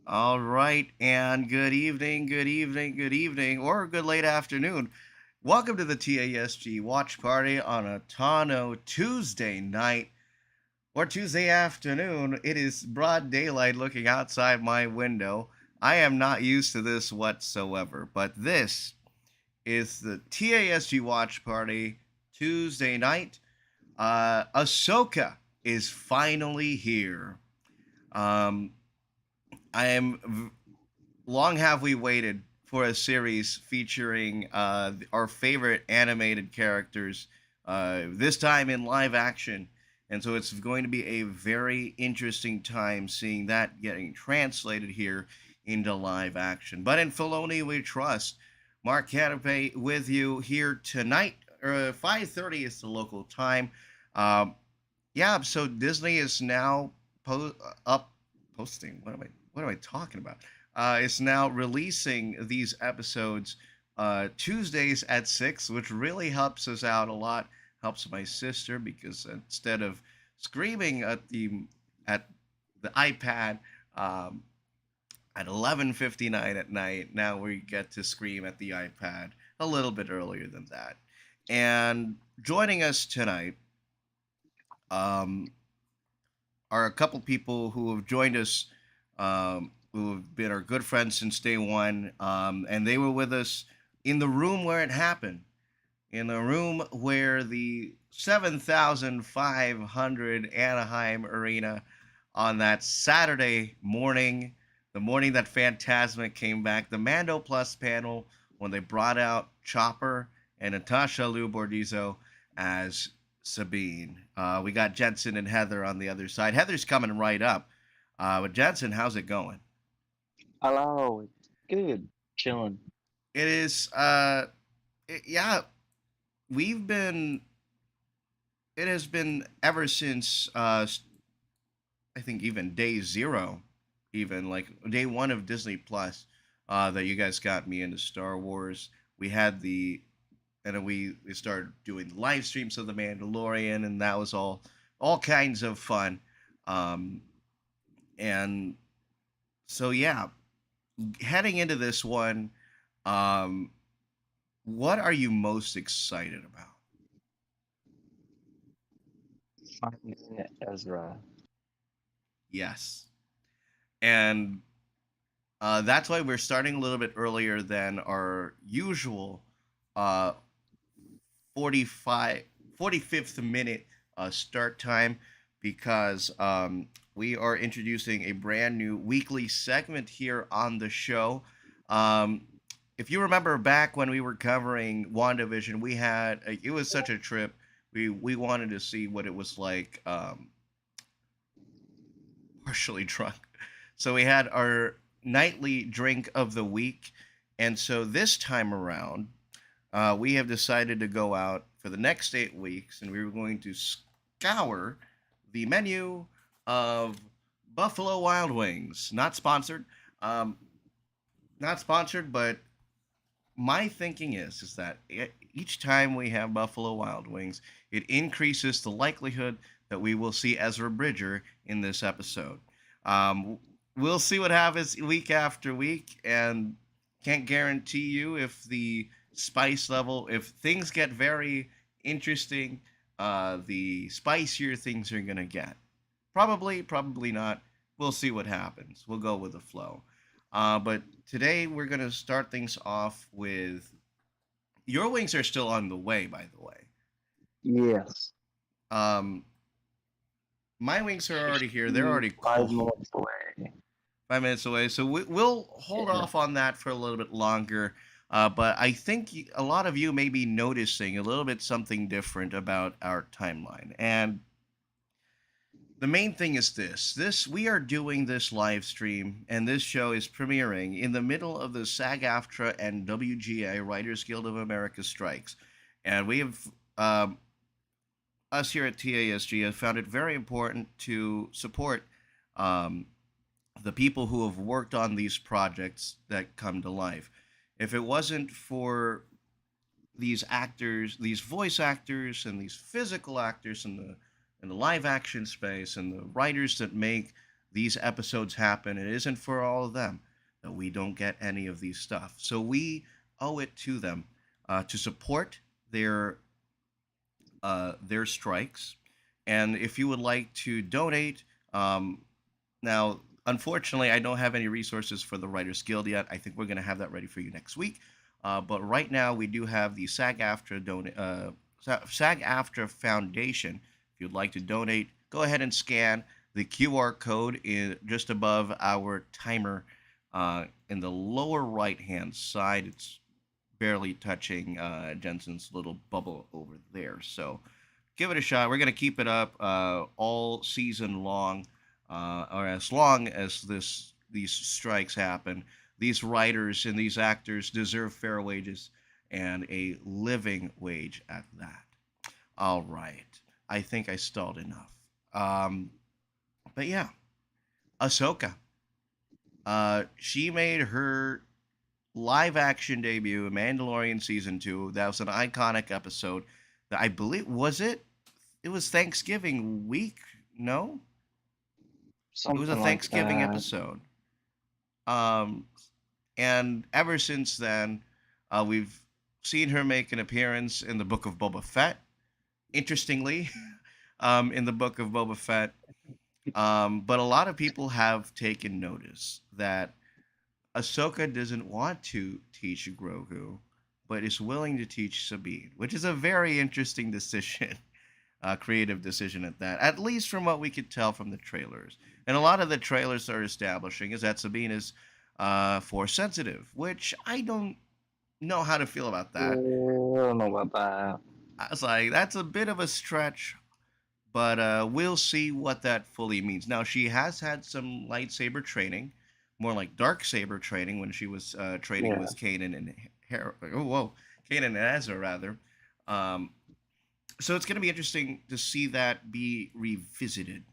All right, and good evening, good evening, good evening, or good late afternoon. Welcome to the TASG watch party on a Tano Tuesday night or Tuesday afternoon. It is broad daylight looking outside my window. I am not used to this whatsoever, but this is the TASG watch party Tuesday night. Ahsoka is finally here. Um, I am long have we waited for a series featuring our favorite animated characters, this time in live action. And so it's going to be a very interesting time seeing that getting translated here into live action. But in Filoni, we trust. Mark Canape with you here tonight. 5:30 is the local time. Um, yeah, so Disney is now up posting. What am I talking about? Is now releasing these episodes Tuesdays at 6, which really helps us out a lot. Helps my sister because instead of screaming at the iPad um, at 11:59 at night, now we get to scream at the iPad a little bit earlier than that. And joining us tonight um, are a couple people who have joined us, who have been our good friends since day one, and they were with us in the room where it happened, in the room where the 7,500 Anaheim Arena on that Saturday morning, the morning that Phantasmic came back, the Mando Plus panel when they brought out Chopper and Natasha Lou Bordizzo as Sabine. We got Jensen and Heather on the other side. Heather's coming right up. But Jensen, how's it going? Hello, it's good. Chilling. It is, yeah, we've been, it has been ever since, I think even day zero, even like day one of Disney Plus, that you guys got me into Star Wars. We had and then we started doing live streams of The Mandalorian, and that was all kinds of fun. Um, and so yeah, heading into this one, um, what are you most excited about? Finding Ezra. Yes, and that's why we're starting a little bit earlier than our usual uh, 45, 45th minute start time because we are introducing a brand new weekly segment here on the show. Um, if you remember back when we were covering WandaVision, it was such a trip. We wanted to see what it was like partially drunk. So we had our nightly drink of the week. And so this time around, we have decided to go out for the next 8 weeks, and we were going to scour the menu of Buffalo Wild Wings. Um, not sponsored, but my thinking is that each time we have Buffalo Wild Wings, it increases the likelihood that we will see Ezra Bridger in this episode. Um, we'll see what happens week after week, and can't guarantee you if the spice level, if things get very interesting, the spicier things are gonna get. Probably, probably not. We'll see what happens. We'll go with the flow. But today we're gonna start things off with your wings are still on the way, by the way. Yes. Um, my wings are already here. They're Mm, already 5 cold. minutes away. 5 minutes away. So we'll hold Yeah. off on that for a little bit longer. But I think a lot of you may be noticing a little bit something different about our timeline. And the main thing is this we are doing this live stream, and this show is premiering in the middle of the SAG-AFTRA and WGA Writers Guild of America strikes. And we have us here at TASG have found it very important to support um, the people who have worked on these projects that come to life. If it wasn't for these actors, these voice actors, and these physical actors in the live action space, and the writers that make these episodes happen, it isn't for all of them that we don't get any of these stuff. So we owe it to them to support their their strikes. And if you would like to donate, now unfortunately I don't have any resources for the Writers Guild yet. I think we're going to have that ready for you next week. But right now we do have the SAG-AFTRA Foundation. If you'd like to donate, go ahead and scan the QR code just above our timer in the lower right hand side. It's barely touching Jensen's little bubble over there. So give it a shot. We're gonna keep it up all season long, or as long as these strikes happen. These writers and these actors deserve fair wages and a living wage at that. All right, I think I stalled enough. Um, but yeah, Ahsoka. She made her live action debut in Mandalorian season 2. That was an iconic episode. That I believe was it. It was Thanksgiving week. No, it was a Something like Thanksgiving that. episode. Um, and ever since then, we've seen her make an appearance in the Book of Boba Fett. Interestingly, in the Book of Boba Fett, but a lot of people have taken notice that Ahsoka doesn't want to teach Grogu, but is willing to teach Sabine, which is a very interesting decision, creative decision at that. At least from what we could tell from the trailers, and a lot of the trailers are establishing is that Sabine is force sensitive, which I don't know how to feel about Yeah, that. I don't know about that. I was like, that's a bit of a stretch, but we'll see what that fully means. Now, she has had some lightsaber training, more like dark saber training when she was training Yeah. with Kanan and oh whoa, Kanan and Ezra rather. Um, so it's going to be interesting to see that be revisited.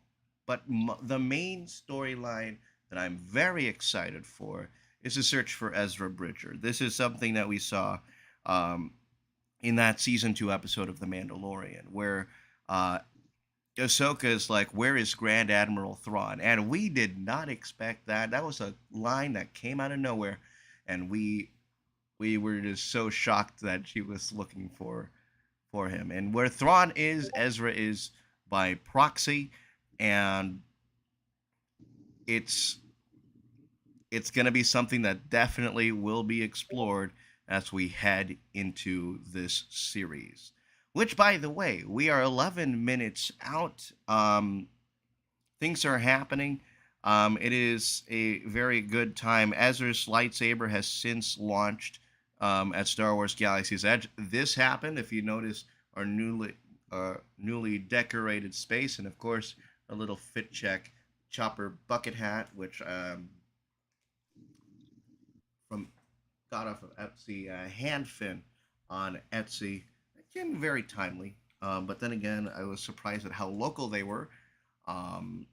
But the main storyline that I'm very excited for is the search for Ezra Bridger. This is something that we saw um, in that season 2 episode of The Mandalorian, where uh, Ahsoka is like, "Where is Grand Admiral Thrawn?" And we did not expect that. That was a line that came out of nowhere, and we were just so shocked that she was looking for him. And where Thrawn is, Ezra is by proxy, and it's it's going to be something that definitely will be explored as we head into this series. Which, by the way, we are 11 minutes out. Things are happening. It is a very good time. Ezra's lightsaber has since launched at Star Wars Galaxy's Edge. This happened, if you notice, our newly decorated space, and of course, a little fit check chopper bucket hat, which from got off of Etsy, Handfin on Etsy. It came very timely. But then again, I was surprised at how local they were. Um,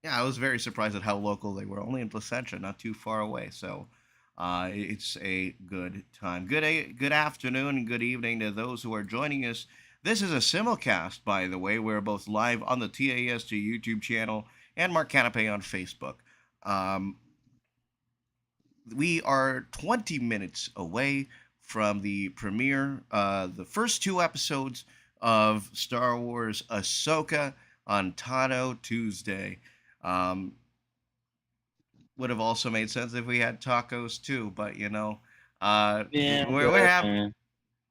yeah, I was very surprised at how local they were. Only in Placentia, not too far away. So it's a good time. Good afternoon and good evening to those who are joining us. This is a simulcast, by the way. We're both live on the TASG YouTube channel and Mark Canape on Facebook. Um, we are 20 minutes away from the premiere, the first 2 episodes of Star Wars Ahsoka on Tano Tuesday. Um, would have also made sense if we had tacos too, but Yeah, we're but have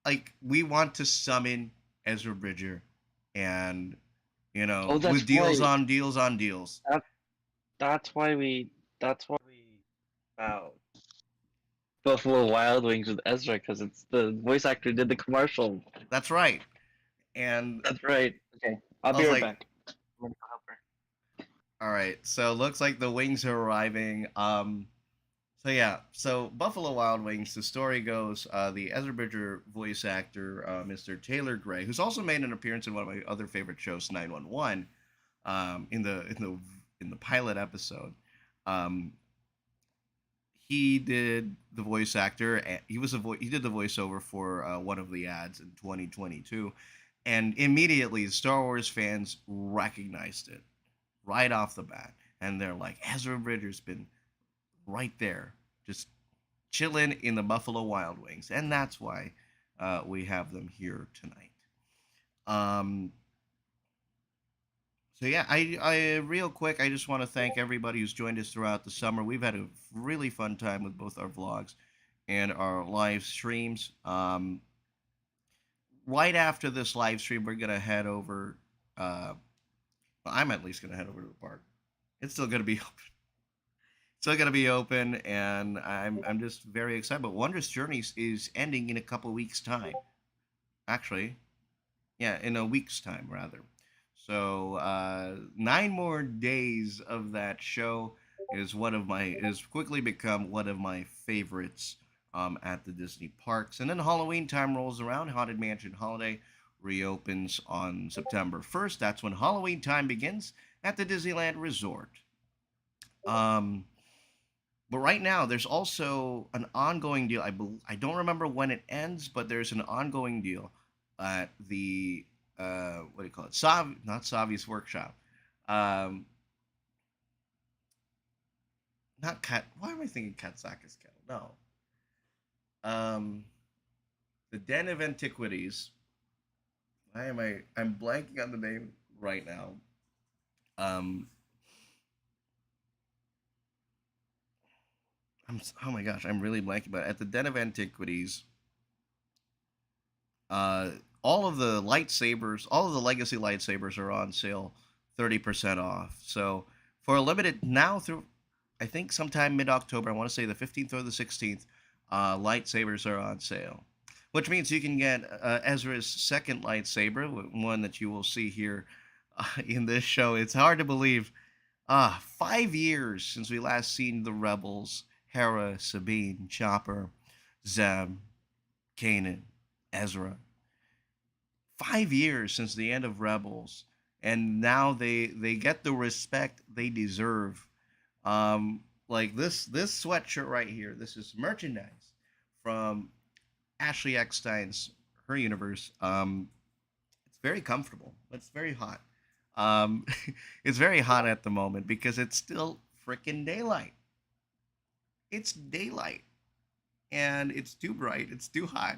like we want to summon Ezra Bridger, and oh, with that's deals right. on deals on deals. That that's why we Buffalo Wild Wings with Ezra because it's the voice actor who did the commercial. That's right, and That's right. Okay, I'll I be was right like, back. I'm gonna go help her. all right, so looks like the wings are arriving. So yeah, so Buffalo Wild Wings. The story goes, the Ezra Bridger voice actor, Mr. Taylor Gray, who's also made an appearance in one of my other favorite shows, 911, in the pilot episode. Um, he did the voice actor. He did the voiceover for one of the ads in 2022, and immediately Star Wars fans recognized it right off the bat, and they're like, Ezra Bridger's been right there, just chilling in the Buffalo Wild Wings, and that's why we have them here tonight. Um, so yeah, I real quick, I just want to thank everybody who's joined us throughout the summer. We've had a really fun time with both our vlogs and our live streams. Right after this live stream, we're gonna head over. Well, I'm at least gonna head over to the park. It's still gonna be still gonna be open, and I'm just very excited. But Wondrous Journeys is ending in a couple weeks' time. Actually, yeah, in a week's time rather. So 9 more days of that show is quickly become one of my favorites at the Disney parks. And then Halloween time rolls around. Haunted Mansion Holiday reopens on September 1st. That's when Halloween time begins at the Disneyland Resort. Um, but right now, there's also an ongoing deal. I don't remember when it ends, but there's an ongoing deal at the what do you call it? Not Savi's Workshop. Um, not Cat. Why am I thinking Katsaka's Kettle? No. Um, the Den of Antiquities. Why am I? I'm blanking on the name right now. Um, oh my gosh, I'm really blanking about it. At the Den of Antiquities. Uh, all of the lightsabers, all of the legacy lightsabers are on sale, 30% off. So for a limited now through, I think sometime mid October, I want to say the 15th or the 16th, lightsabers are on sale, which means you can get Ezra's second lightsaber, one that you will see here in this show. It's hard to believe. 5 years since we last seen the Rebels, Hera, Sabine, Chopper, Zeb, Kanan, Ezra. 5 years since the end of Rebels, and now they get the respect they deserve. Like this sweatshirt right here. This is merchandise from Ashley Eckstein's Her Universe. It's very comfortable. It's very hot. Um, it's very hot at the moment because it's still freaking daylight. It's daylight, and it's too bright. It's too hot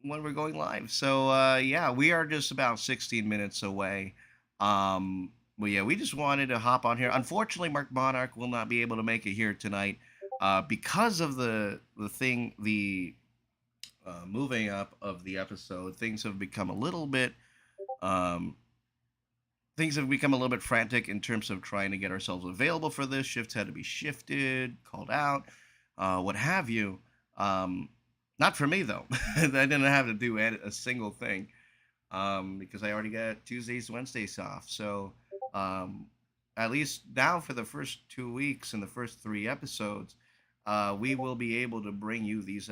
when we're going live. So yeah, we are just about 16 minutes away. But yeah, we just wanted to hop on here. Unfortunately, Mark Monarch will not be able to make it here tonight because of the moving up of the episode. Um, things have become a little bit frantic in terms of trying to get ourselves available for this. Shifts had to be shifted, called out, what have you. Um, Not for me though. I didn't have to do a single thing because I already got Tuesdays, Wednesdays off. So um, at least now for the first 2 weeks and the first 3 episodes, we will be able to bring you these.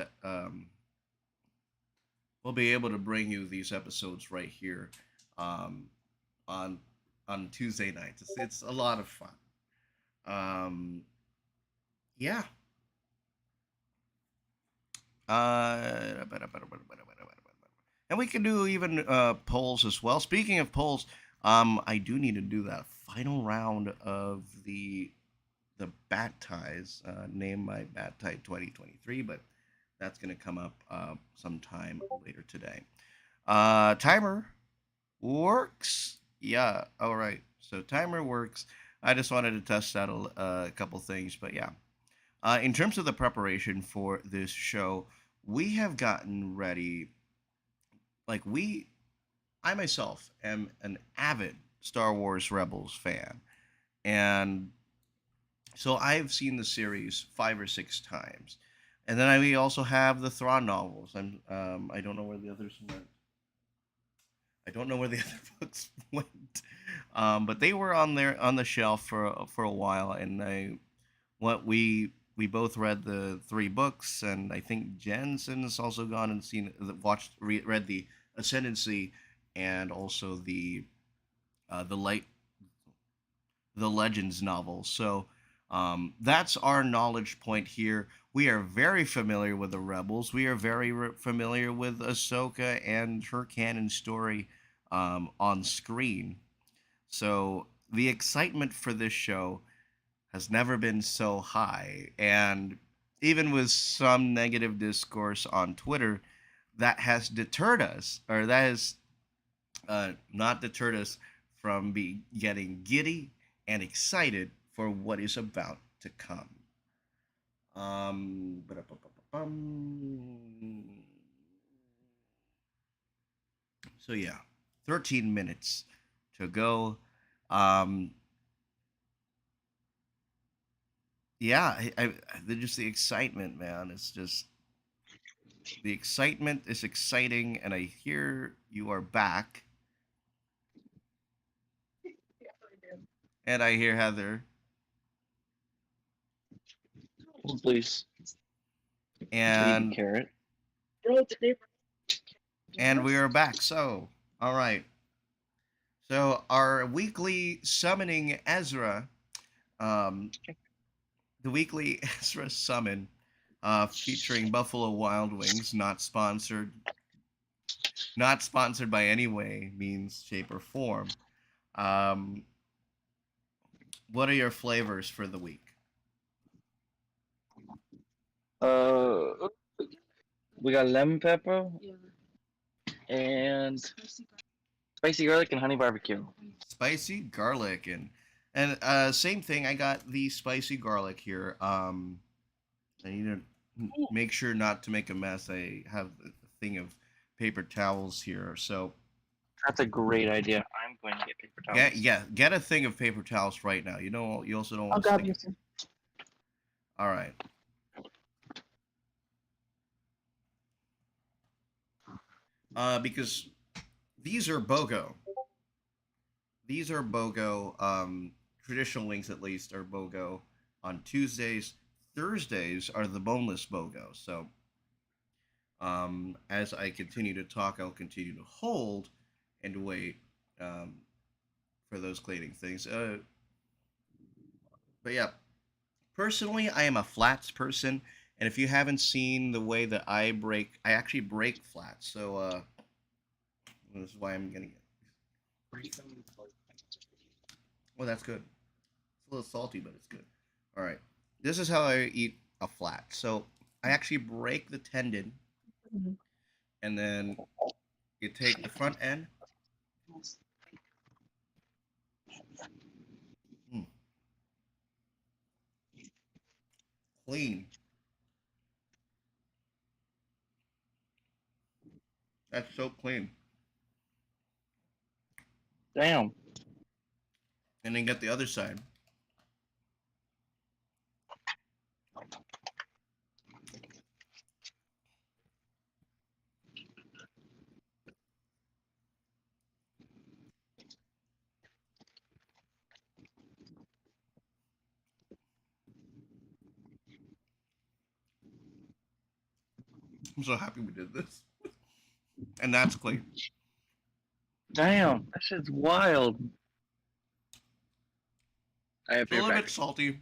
We'll be able to bring you these episodes right here um, on Tuesday nights. It's a lot of fun. Um, yeah. Uh, and we can do even polls as well. Speaking of polls, I do need to do that final round of the bat ties. Name my bat tie 2023, but that's going to come up sometime later today. Timer works. Yeah. All right. So timer works. I just wanted to test out a couple things, but yeah. In terms of the preparation for this show, we have gotten ready. Like I myself am an avid Star Wars Rebels fan, and so I've seen the series 5 or 6 times, and then we also have the Thrawn novels. I don't know where the others went. I don't know where the other books went, but they were on the shelf for a while, and what we both read the 3 books, and I think Jensen has also gone and seen read the Ascendancy, and also the light the Legends novels. So that's our knowledge point here. We are very familiar with the Rebels. We are very familiar with Ahsoka and her canon story on screen. So the excitement for this show has never been so high. And even with some negative discourse on Twitter, that has deterred us, or that has not deterred us from getting giddy and excited for what is about to come. So yeah, 13 minutes to go. Um, yeah, just the excitement, man. It's just the excitement is exciting, and I hear you are back, and I hear Heather, Oh, please, baby and carrot. we are back. So, all right. So our weekly summoning Ezra, um, the weekly Ezra summon, featuring Buffalo Wild Wings, not sponsored by any way, means, shape, or form. Um, what are your flavors for the week? Uh, we got lemon pepper and spicy garlic and honey barbecue. Spicy garlic and same thing. I got the spicy garlic here. I need to make sure not to make a mess. I have a thing of paper towels here, so That's a great idea. I'm going to get paper towels. get a thing of paper towels right now. You also don't I'll want to grab stick you it. some. All right. Because these are BOGO. These are BOGO. Traditional wings, at least, are BOGO on Tuesdays. Thursdays are the boneless BOGO. So, as I continue to talk, I'll continue to hold and wait um, for those cleaning things. But yeah, personally, I am a flats person, and if you haven't seen the way that I actually break flats. So, this is why I'm gonna get. Well, that's good. It's a little salty, but it's good. All right. This is how I eat a flat. So I actually break the tendon, Mhm. and then you take the front end. Mm, clean. That's so clean. Damn. And then get the other side. I'm so happy we did this. And that's clean. Damn. That shit's wild. I have It's a beer little bit package. salty,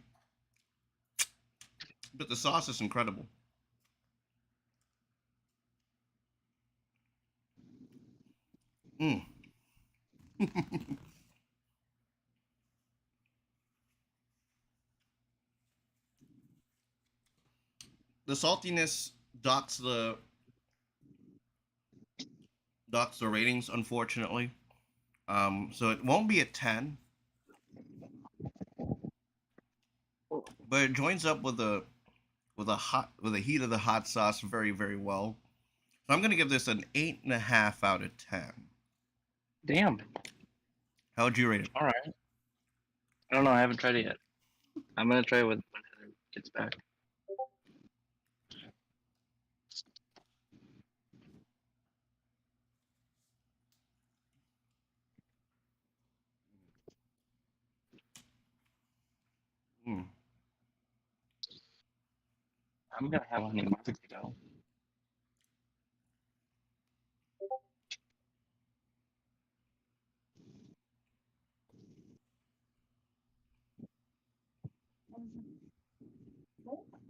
but the sauce is incredible. Mm. The saltiness docks the docks the ratings, unfortunately. So it won't be a 10, but it joins up with the heat of the hot sauce very, very well. So I'm gonna give this an 8.5 out of 10. Damn. How would you rate it? All right. I don't know. I haven't tried it yet. I'm gonna try it when Heather gets back. Mm. I'm gonna have honey barbecue though.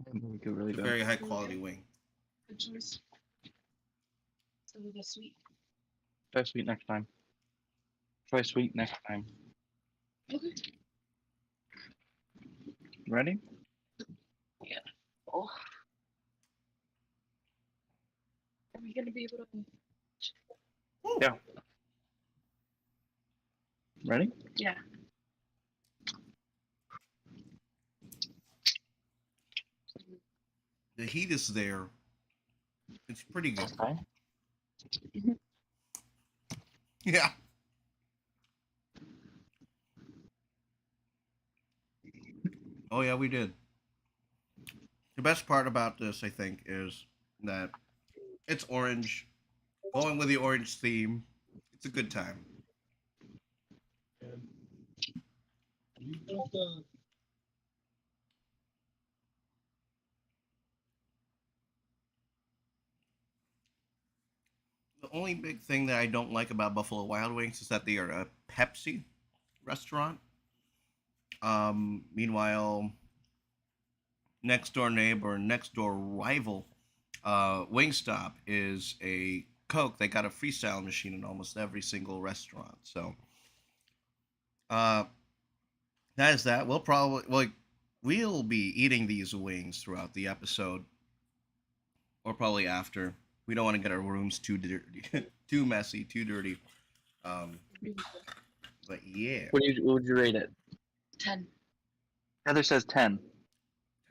Honey barbecue really It's a good. very high quality wing. Try sweet next time. Try sweet next time. Okay. Ready? Yeah. Oh. Are we gonna be able to? Yeah. Ready? Yeah. The heat is there. It's pretty good. Okay. Yeah. Oh yeah, we did. The best part about this, I think, is that it's orange. Going with the orange theme. It's a good time. The only big thing that I don't like about Buffalo Wild Wings is that they are a Pepsi restaurant. Meanwhile, next door neighbor, next door rival, Wingstop is a Coke. They got a freestyle machine in almost every single restaurant. So uh, that is that. We'll be eating these wings throughout the episode, or probably after. We don't want to get our rooms too dirty, too messy, too dirty. Um, but yeah, What would you rate it? 10. Heather says 10.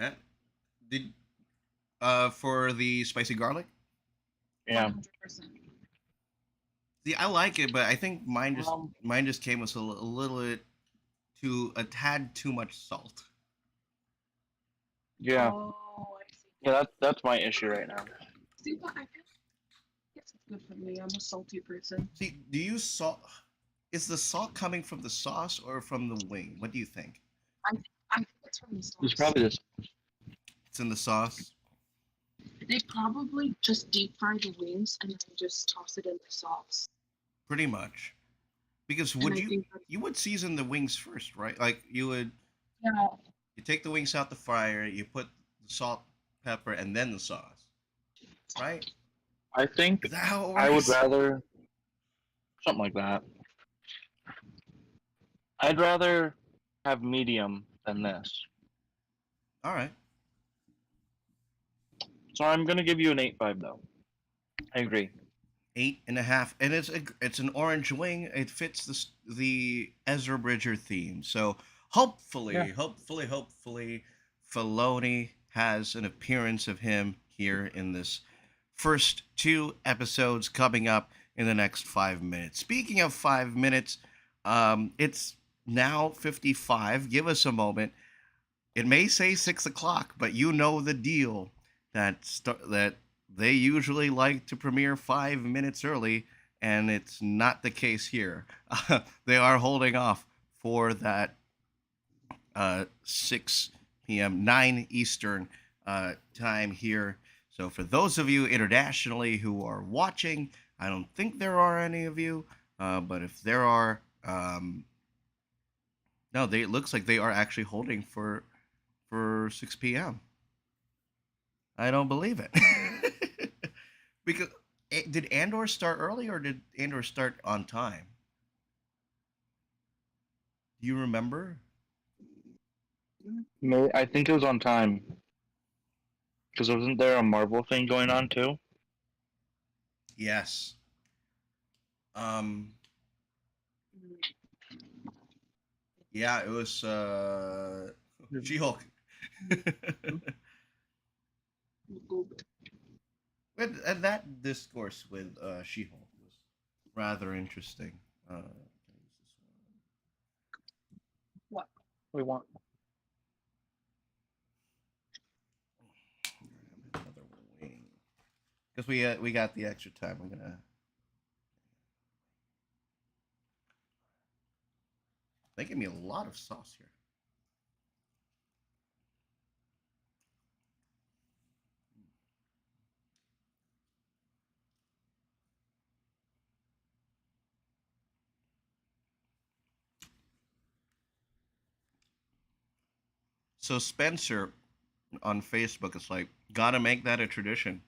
huh? Did for the spicy garlic? Yeah. 100%. See, I like it, but I think Um, mine just came with a little bit a tad too much salt. yeah. Oh, I see. Yeah, that's my issue right now. See, but I feel guess it's good for me. I'm a salty person. See, do you salt? Is the salt coming from the sauce or from the wing? What do you think? I think it's from the It's sauce. probably this. It's in the sauce, They probably just deep fry the wings and then just toss it in the sauce. pretty much. Because And I think you would season the wings first, right? Like yeah, you take the wings out the fryer, you put the salt, pepper, and then the sauce, right? I think Is that how it I would works? rather something like that. I'd rather have medium than this. All right. So I'm gonna give you an 8.5 though. I agree. 8.5, and it's an orange wing. It fits the Ezra Bridger theme. So Yeah. hopefully, Filoni has an appearance of him here in this first two episodes coming up in the next 5 minutes. Speaking of 5 minutes, it's now 55. Give us a moment. It may say 6 o'clock, but you know the deal. That they usually like to premiere 5 minutes early, and it's not the case here. They are holding off for that 6 p.m., 9 Eastern time here. So for those of you internationally who are watching, I don't think there are any of you, but if there are, no, it looks like they are actually holding for 6 p.m. I don't believe it. Because did Andor start early or did Andor start on time? Do you remember? I think it was on time because wasn't there a Marvel thing going on too? Yes. Um. Yeah, it was She-Hulk. And that discourse with She-Hulk was rather interesting. what? We want. Another wing. Because we got the extra time. I'm gonna. They gave me a lot of sauce here. So Spencer on Facebook is like, gotta make that a tradition.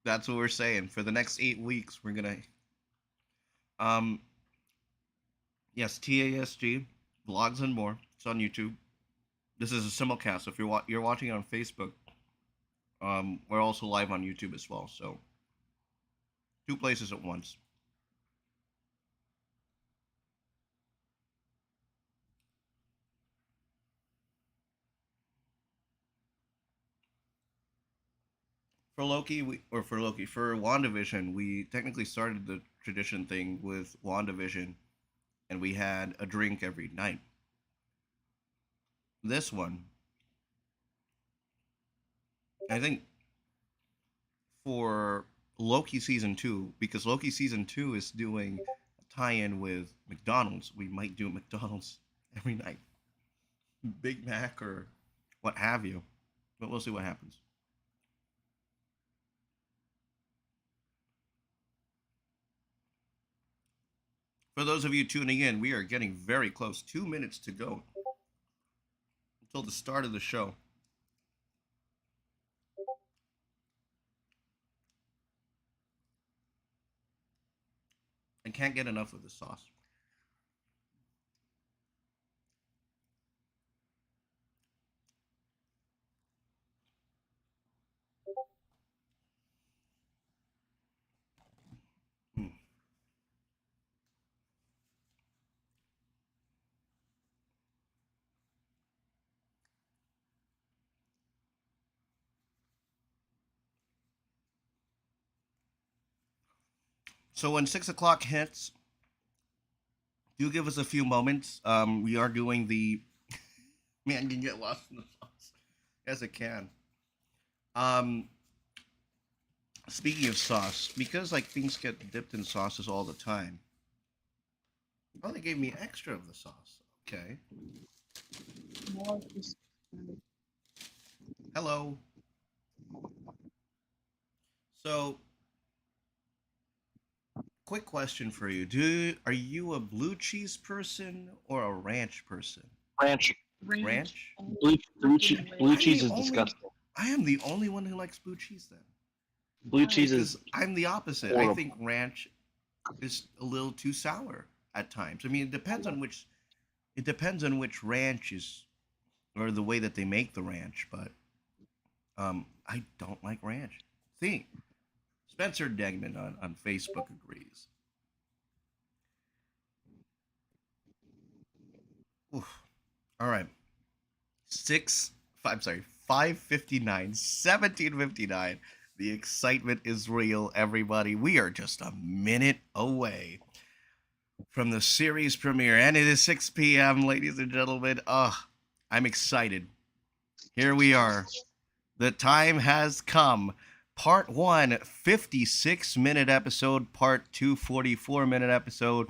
That's what we're saying. For the next 8 weeks, we're gonna. Um. Yes, TASG. vlogs and more. It's on YouTube. This is a simulcast. So if you're watching it on Facebook, we're also live on YouTube as well. So two places at once. For WandaVision, we technically started the tradition thing with WandaVision, and we had a drink every night. This one, I think, for Loki season two, because Loki season two is doing a tie-in with McDonald's. We might do McDonald's every night, Big Mac or what have you, but we'll see what happens. For those of you tuning in, we are getting very close. 2 minutes to go until the start of the show. I can't get enough of the sauce. Mm. So when 6 o'clock hits, do give us a few moments. We are doing the man can get lost in the sauce as it can. Um, Speaking of sauce, because like things get dipped in sauces all the time. Oh, they gave me extra of the sauce. Okay. More is Hello. So, quick question for you: are you a blue cheese person or a ranch person? Ranch. ranch. Ranch? Blue I'm cheese the is only. disgusting. I am the only one who likes blue cheese then. Blue cheese Because is I'm the opposite. I horrible. think ranch is a little too sour at times. I mean, it depends on which ranch is or the way that they make the ranch, but I don't like ranch. See, Spencer Degman on Facebook agrees. Oof. All right. Six five sorry, 5:59, 17:59. The excitement is real, everybody. We are just a minute away from the series premiere, and it is 6 p.m., ladies and gentlemen. I'm excited. Here we are. The time has come. Part 1, 56-minute episode. Part 2, 44-minute episode.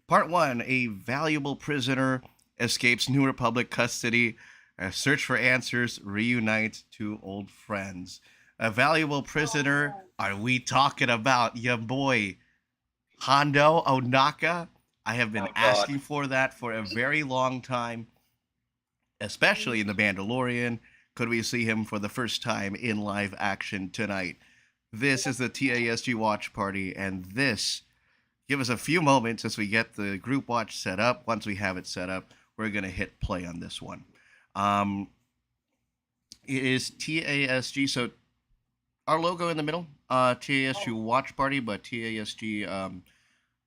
Part 1, a valuable prisoner escapes New Republic custody. A search for answers reunites two old friends. A valuable prisoner. Are we talking about your boy Hondo Onaka? I have been Oh, God. asking for that for a very long time, especially in The Mandalorian. Could we see him for the first time in live action tonight? This is the TASG watch party, and give us a few moments as we get the group watch set up. Once we have it set up, we're going to hit play on this one. It is TASG, so our logo in the middle, TASG watch party, but TASG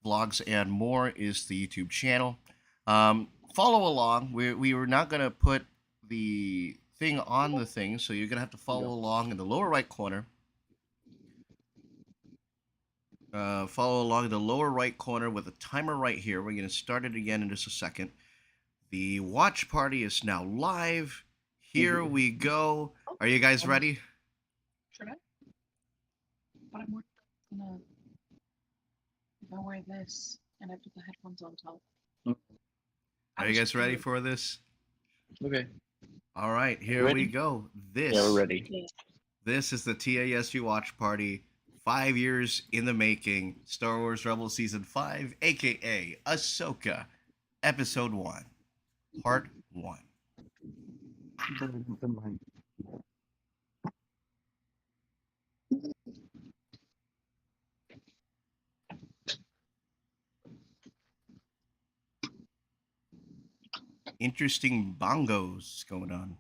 vlogs and more is the YouTube channel. Follow along. We were not going to put the thing on the thing, so you're going to have to follow along in the lower right corner. Follow along in the lower right corner with a timer right here. We're going to start it again in just a second. The watch party is now live. Here we go. Are you guys ready? Should I? But I'm gonna. If I wear this and I put the headphones on top. Are you guys ready for this? Okay. All right, here Ready? we go. Yeah, we're ready. Yeah. This is the TASG watch party. 5 years in the making. Star Wars Rebels Season 5, aka Ahsoka, Episode 1, Part 1. interesting bongos going on.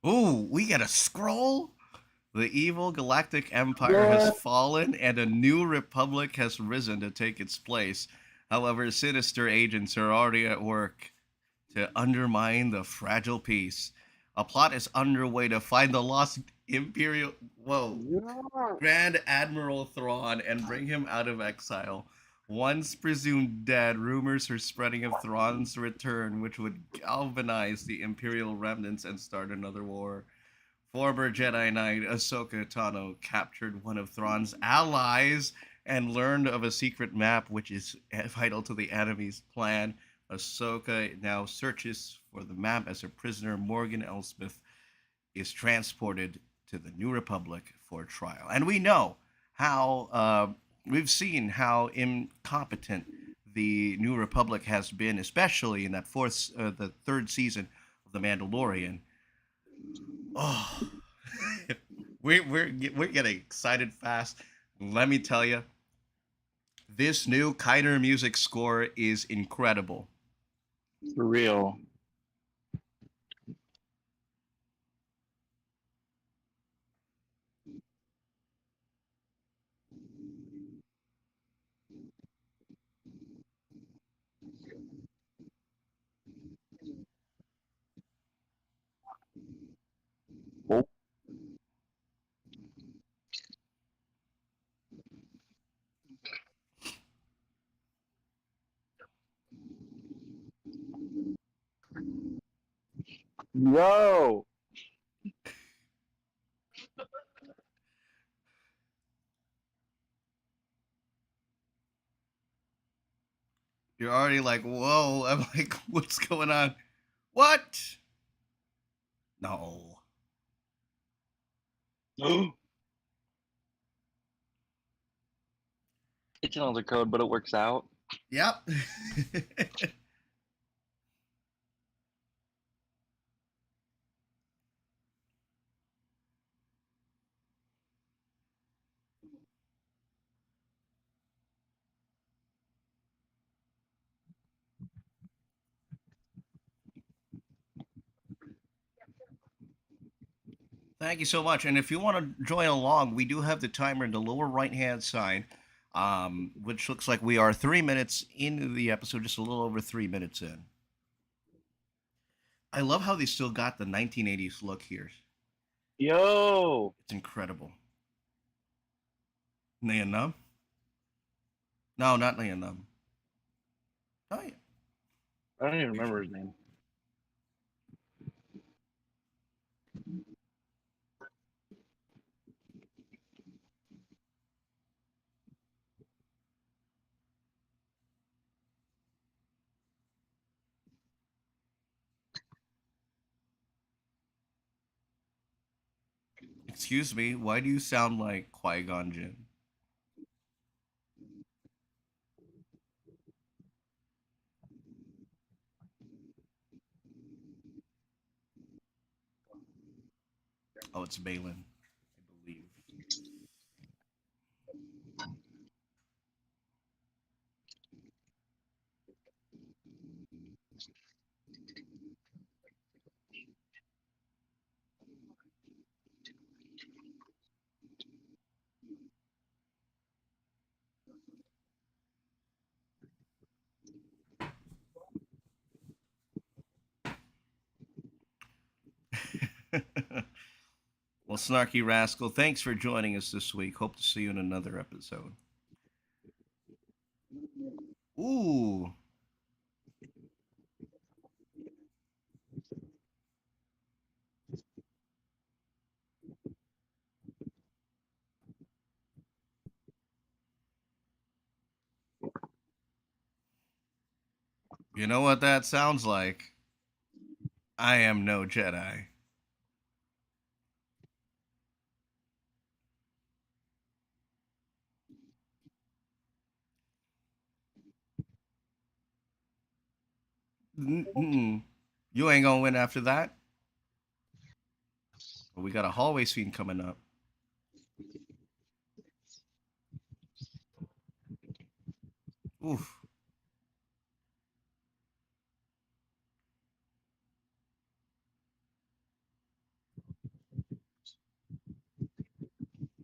Ooh, we got a scroll. The evil galactic empire has What? fallen and a new republic has risen to take its place. However, sinister agents are already at work to undermine the fragile peace. A plot is underway to find the lost Imperial. Whoa. Yeah. Grand Admiral Thrawn and bring him out of exile. Once presumed dead, rumors are spreading of Thrawn's return, which would galvanize the Imperial remnants and start another war. Former Jedi Knight Ahsoka Tano captured one of Thrawn's allies and learned of a secret map which is vital to the enemy's plan. Ahsoka now searches for the map as her prisoner Morgan Elsbeth is transported to the New Republic for trial. And we know how we've seen how incompetent the New Republic has been, especially in the third season of The Mandalorian. Oh, we're getting excited fast. Let me tell you, this new Kiter music score is incredible. For real. Oh. Yo. You're already like, whoa. I'm like, what's going on? What? No. It's another code, but it works out. Yep. Thank you so much. And if you want to join along, we do have the timer in the lower right hand side, which looks like we are 3 minutes into the episode, just a little over 3 minutes in. I love how they still got the 1980s look here. Yo. It's incredible. Nayanum? No, not Nayanum. Oh, yeah. I don't even remember his name. Excuse me, why do you sound like Qui Gon Jinn? Oh, it's Balin, I believe. Well, Snarky Rascal, thanks for joining us this week. Hope to see you in another episode. Ooh, you know what that sounds like? I am no Jedi. Mm-mm. You ain't gonna win after that. We got a hallway scene coming up. Oof.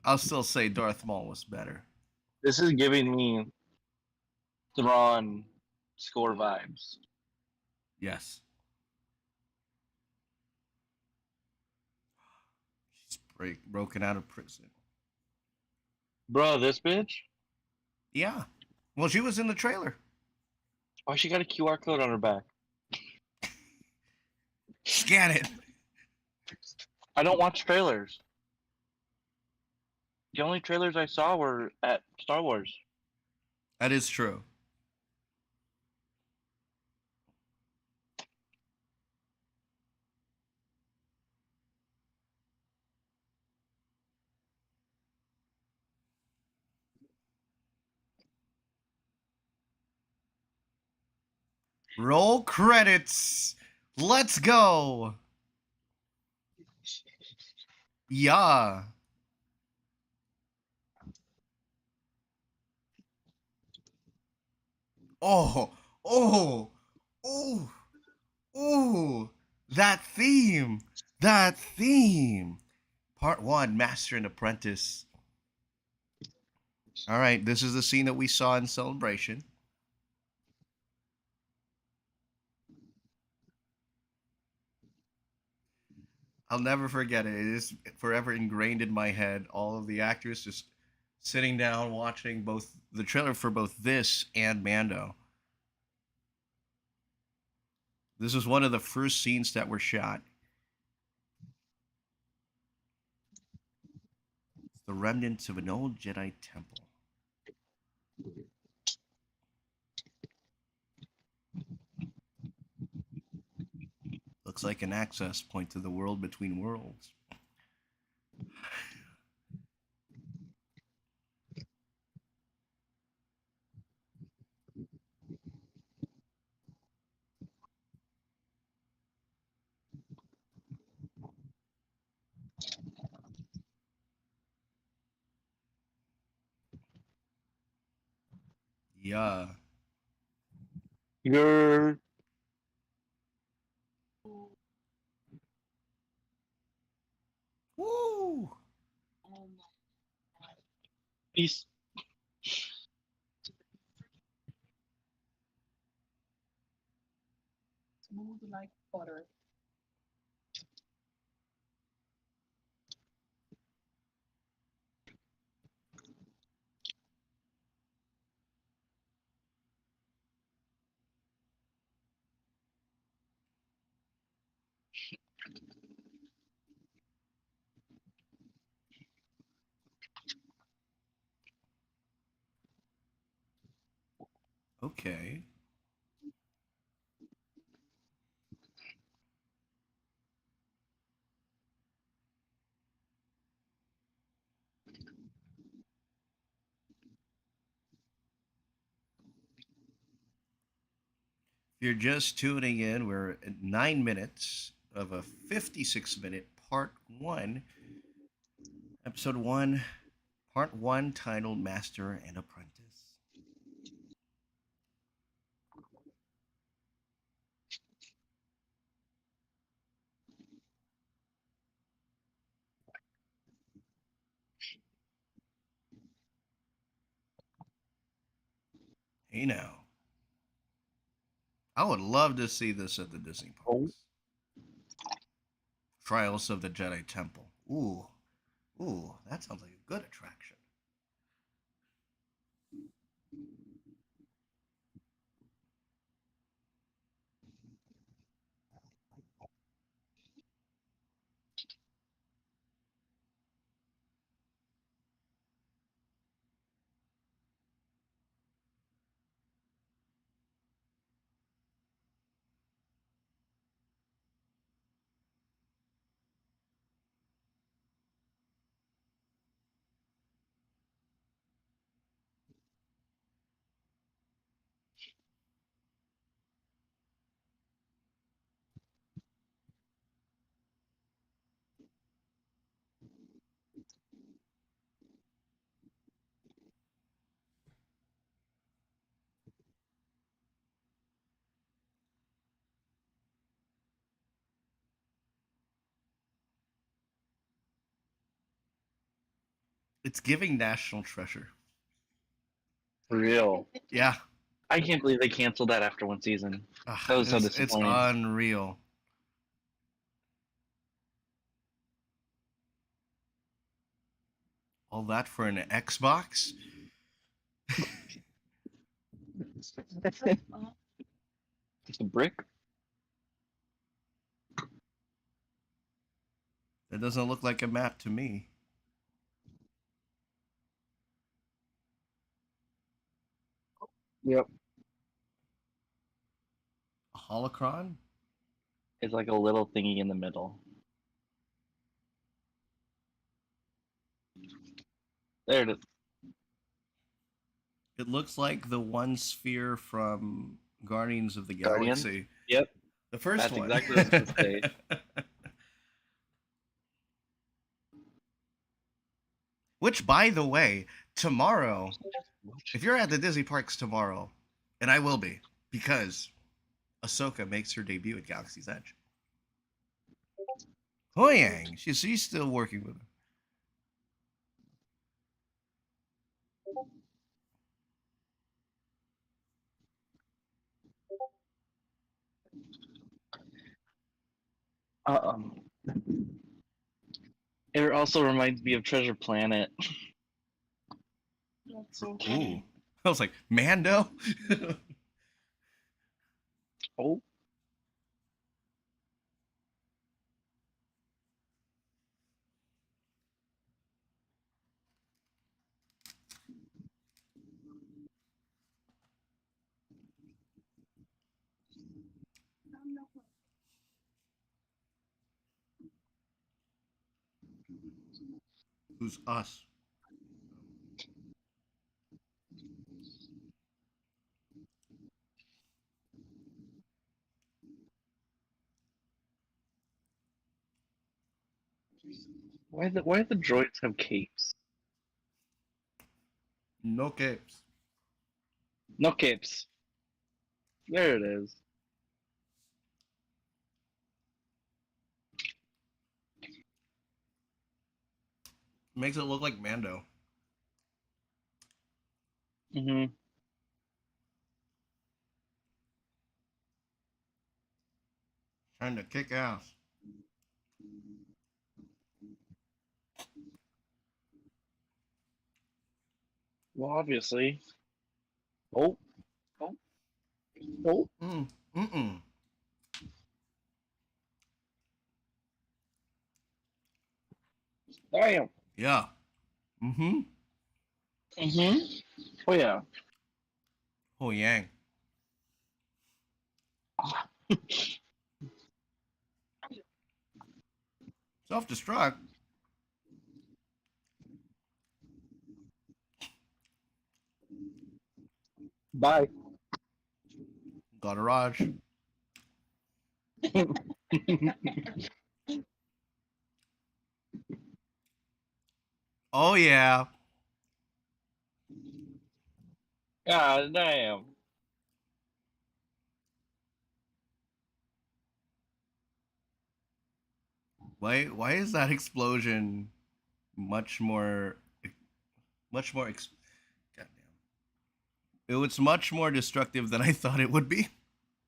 I'll still say Darth Maul was better. This is giving me Thrawn score vibes. Yes. She's broken out of prison. Bro, this bitch? Yeah. Well, she was in the trailer. Why she got a QR code on her back? Scan it. I don't watch trailers. The only trailers I saw were at Star Wars. That is true. Roll credits. Let's go. Yeah. Oh, oh, oh, oh. That theme. That theme. Part 1, Master and Apprentice. All right, this is the scene that we saw in Celebration. I'll never forget it. It is forever ingrained in my head. All of the actors just sitting down watching both the trailer for both this and Mando. This was one of the first scenes that were shot. It's the remnants of an old Jedi temple. Looks like an access point to the world between worlds. Yeah. You're Woo! Oh my god. peace. Smooth like butter. Okay. If you're just tuning in, we're at 9 minutes of a 56-minute part 1, episode 1, part 1, titled Master and Apprentice. Hey now. I would love to see this at the Disney Oh, parks. Trials of the Jedi Temple. Ooh. Ooh, that sounds like a good attraction. It's giving National Treasure. Real. Yeah. I can't believe they canceled that after one season. That was so It's disappointing. unreal. All that for an Xbox? Just a brick? That doesn't look like a map to me. Yep. A holocron? It's like a little thingy in the middle. There it is. It looks like the one sphere from Guardians of the Guardian? Galaxy. Yep. The first That's one. exactly what I was gonna say. Which, by the way, tomorrow, if you're at the Disney parks tomorrow, and I will be, because Ahsoka makes her debut at Galaxy's Edge. Hoyang, she's still working with her. Um, it also reminds me of Treasure Planet. That's so Ooh. funny. I was like, Mando? Oh. Who's us? Why do the droids have capes? No capes. No capes. There it is. Makes it look like Mando. Mm-hmm. Trying to kick ass. Well, obviously. Oh. Oh. Oh. Mm-mm. Damn. Yeah. Mm-hmm. Mm-hmm. Oh yeah. Oh, Yang. Self-destruct. Bye. Got a Raj. Oh, yeah. God damn. Why is that explosion much more goddamn. It was much more destructive than I thought it would be.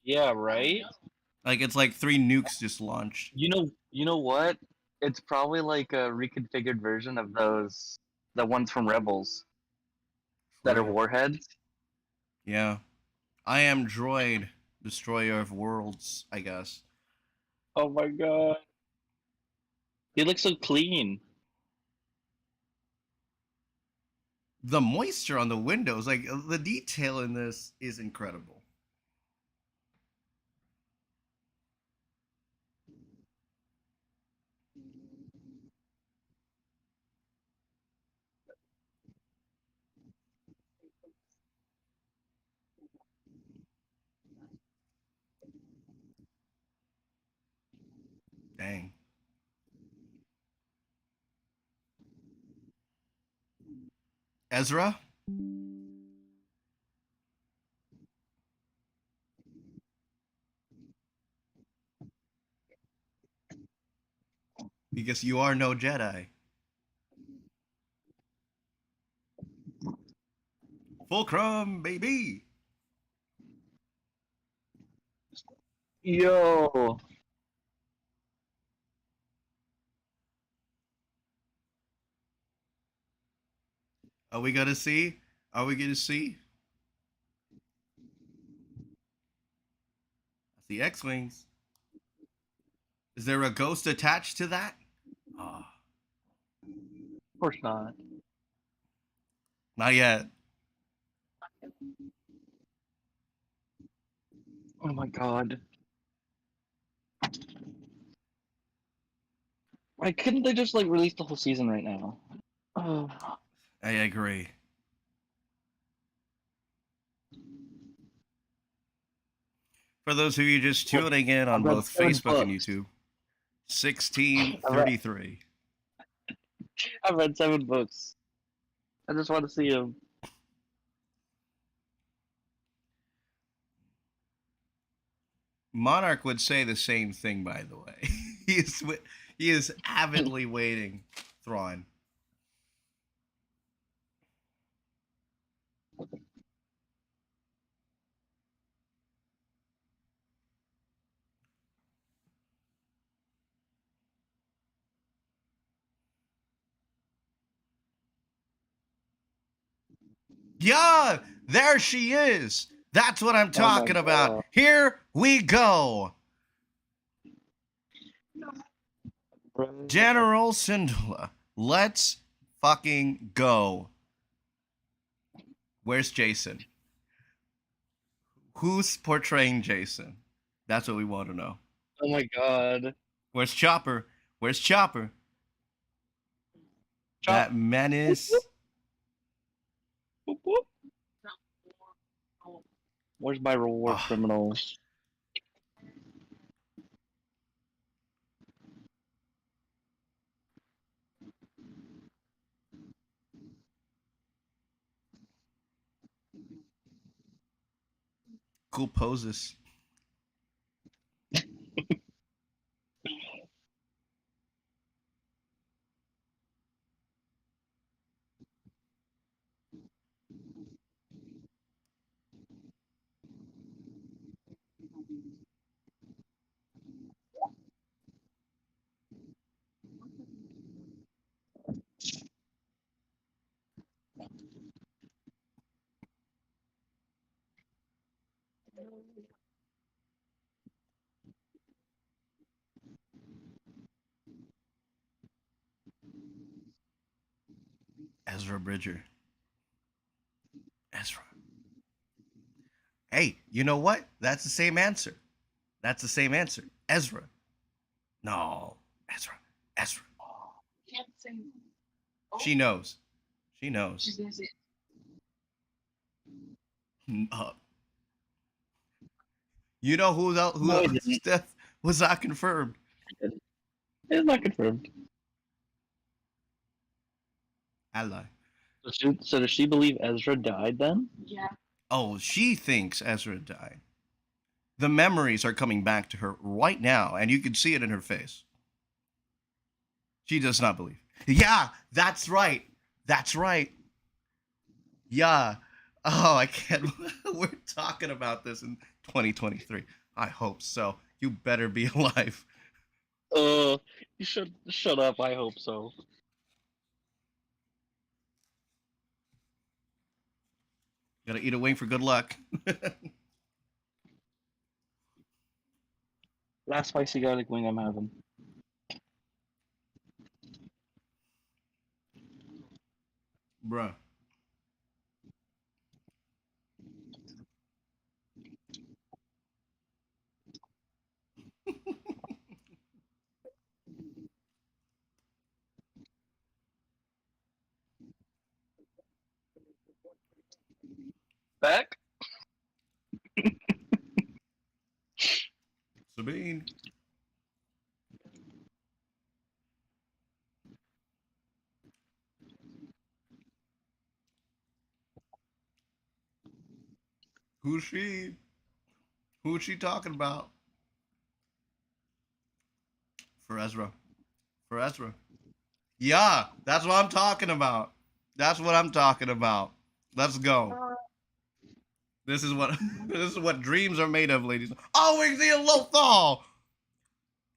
Yeah, right? Like it's like 3 nukes just launched. You know what? It's probably like a reconfigured version of the ones from Rebels that are True. warheads. Yeah. I am Droid, destroyer of worlds, I guess. Oh my god. He looks so clean. The moisture on the windows, like the detail in this is incredible. Dang. Ezra? Because you are no Jedi. Fulcrum, baby. Yo. Are we gonna see? Are we gonna see? I see X-wings. Is there a ghost attached to that? Oh, Of course not. not yet. Oh my god. Why couldn't they just like release the whole season right now? Oh. I agree. For those of you just tuning in on I've read both 7 Facebook and books. YouTube, 1633. I've read 7 books. I just want to see him. Monarch would say the same thing, by the way. He is avidly waiting, Thrawn. Yeah, there she is. That's what I'm Oh my talking about. god. Here we go. Bro. General Syndulla. Let's fucking go. Where's Jason? Who's portraying Jason? That's what we want to know. Oh my god. Where's Chopper? Where's Chopper? That menace. Boop, boop. Where's my war Oh. criminals? Cool poses. Ezra Bridger. Ezra. Hey, you know what? That's the same answer. That's the same answer. Ezra. No. Ezra. Ezra. Can't say. She knows. She She's knows. gonna say. Uh, you know who else? Who No, he else? didn't. Steph was not confirmed. It's not confirmed. Ally. So does she believe Ezra died then? Yeah. Oh, she thinks Ezra died. The memories are coming back to her right now, and you can see it in her face. She does not believe. Yeah, that's right. That's right. Yeah. Oh, I can't. We're talking about this in 2023. I hope so. You better be alive. You should shut up. I hope so. Gotta eat a wing for good luck. Last spicy garlic wing I'm having. Bruh. Back? Sabine. Who's she? Who's she talking about? For Ezra. For Ezra. Yeah, that's what I'm talking about. That's what I'm talking about. Let's go. This is what this is what dreams are made of, ladies. Oh, we see a Lothal.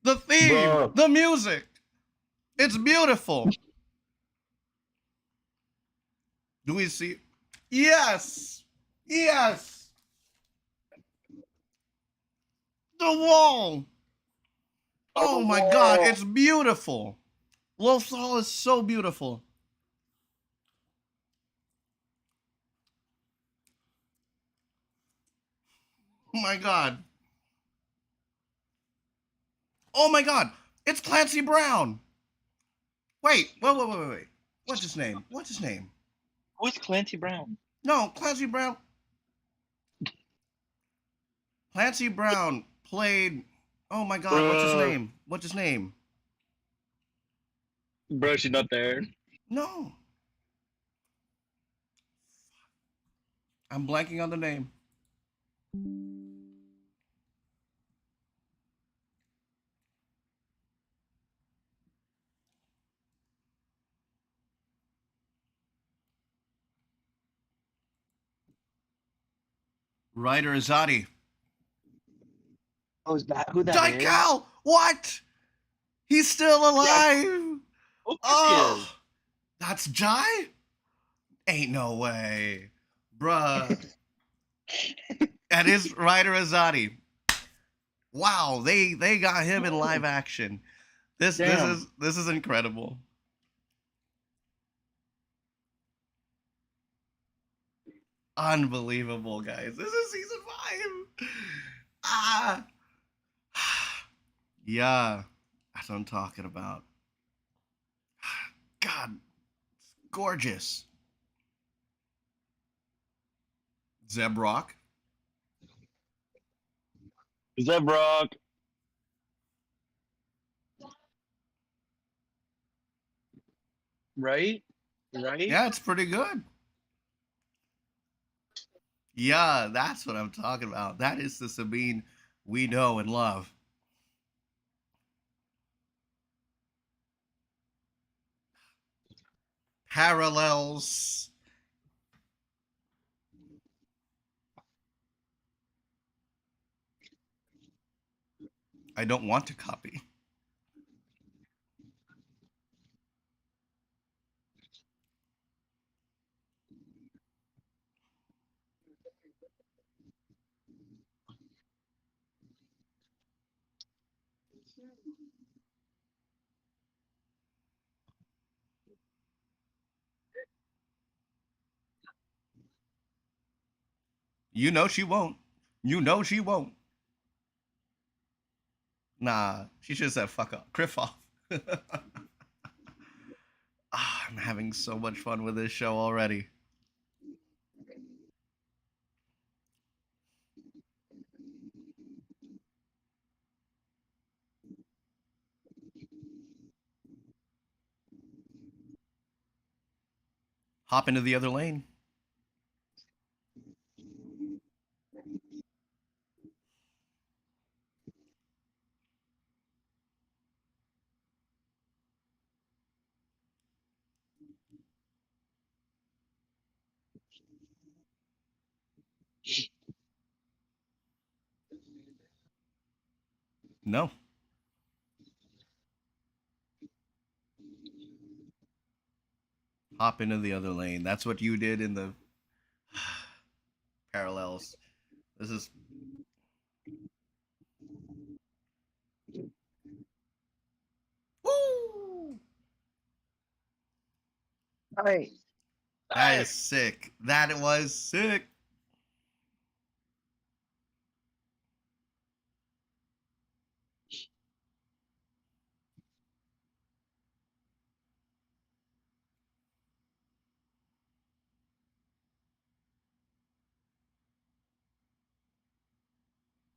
The theme, Bro. the music. It's beautiful. Do we see? Yes. Yes. The wall. Oh my god, it's beautiful. Lothal is so beautiful. Oh my god. Oh my god. It's Clancy Brown. Wait. Wait. What's his name? What's his name? Who's Clancy Brown? No, Clancy Brown. Clancy Brown played. Oh my god, what's his name? What's his name? Bro, she's not there. No. I'm blanking on the name. Ryder Azadi. Oh, is that who that is? Daikal! What? He's still alive! Of course he Oh! That's Jai? Ain't no way. Bruh. That is Ryder Azadi. Wow, they got him in live action. This Damn. is incredible. Unbelievable, guys. This is season 5. Ah. Yeah, that's what I'm talking about. God, it's gorgeous. Zebrock. Is that Brock? Right? Right? Yeah, it's pretty good. Yeah, that's what I'm talking about. That is the Sabine we know and love. Parallels. I don't want to copy. You know she won't. You know she won't. Nah, she should have said fuck up. Criff off. I'm having so much fun with this show already. Hop into the other lane. No. Hop into the other lane. That's what you did in the parallels. This is woo. Hey. That is sick. That was sick.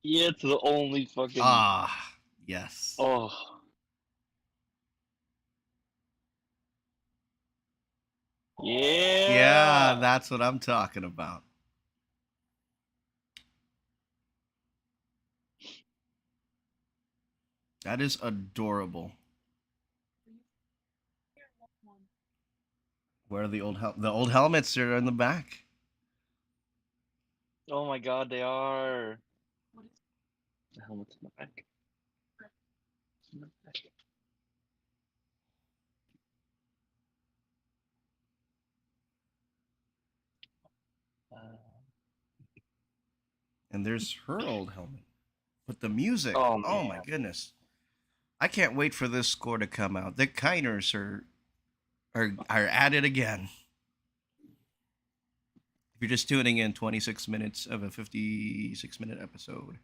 Yeah, it's the only fucking. Ah, yes. Oh. Yeah. Yeah, that's what I'm talking about. That is adorable. Where are the old helmets are in the back? Oh my god, they are. What is The helmet's in the back. It's in the back. Uh, And there's her old helmet. But the music, oh oh my man. goodness. I can't wait for this score to come out. The Kiners are at it again. If you're just tuning in, 26 minutes of a 56-minute episode.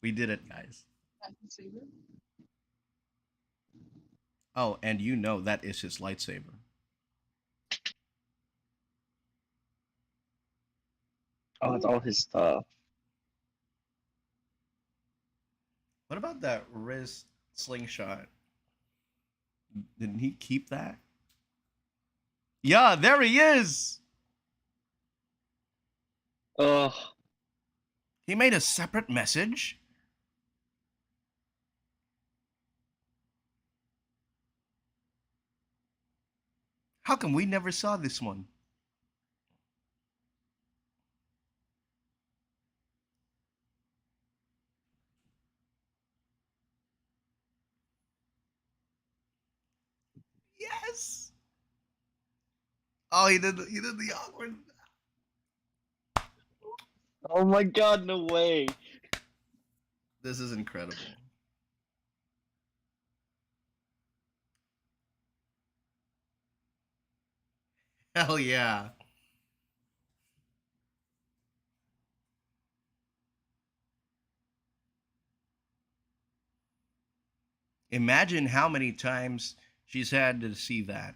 We did it, guys. lightsaber? Oh, and you know that is his lightsaber. Oh, it's all his stuff. What about that wrist slingshot? Didn't he keep that? Yeah, there he is. Ugh. He made a separate message. How come we never saw this one? Yes. Oh, he did the awkward. Oh my god, no way. This is incredible. Hell yeah. Imagine how many times she's had to see that.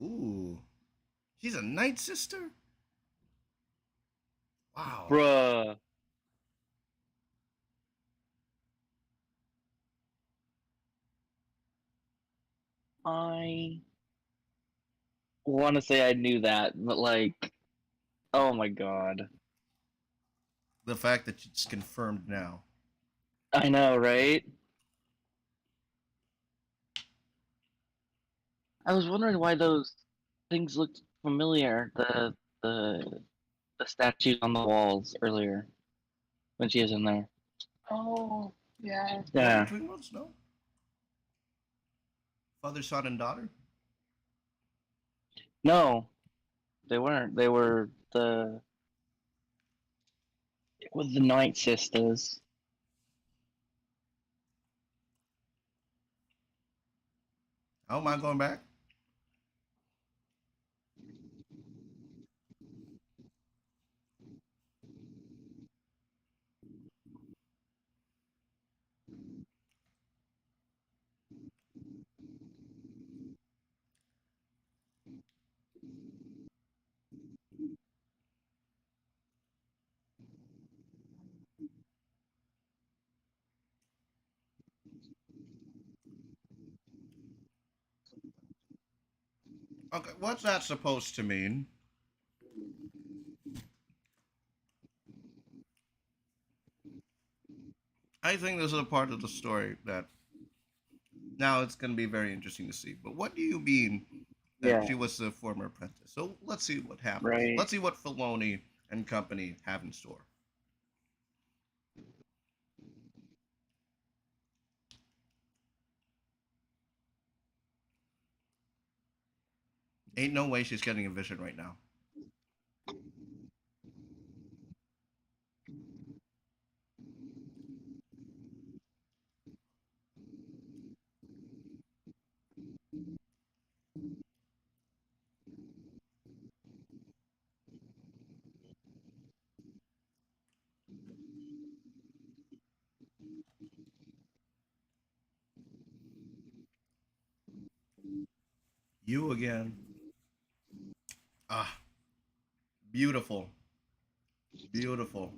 Ooh. She's a night sister? Wow. Bruh. I want to say I knew that, but like, oh my god. The fact that it's confirmed now. I know, right? I was wondering why those things looked familiar. The the statues on the walls earlier when she was in there. Oh, yeah. Were they Yeah. twin ones? No. Father, son, and daughter? No, they weren't. They were with the Night Sisters. Oh, am I going back? Okay, what's that supposed to mean? I think this is a part of the story that now it's going to be very interesting to see. But what do you mean that Yeah, she was the former apprentice? So let's see what happens. right. Let's see what Filoni and company have in store. Ain't no way she's getting a vision right now. You again. Ah, beautiful. Beautiful.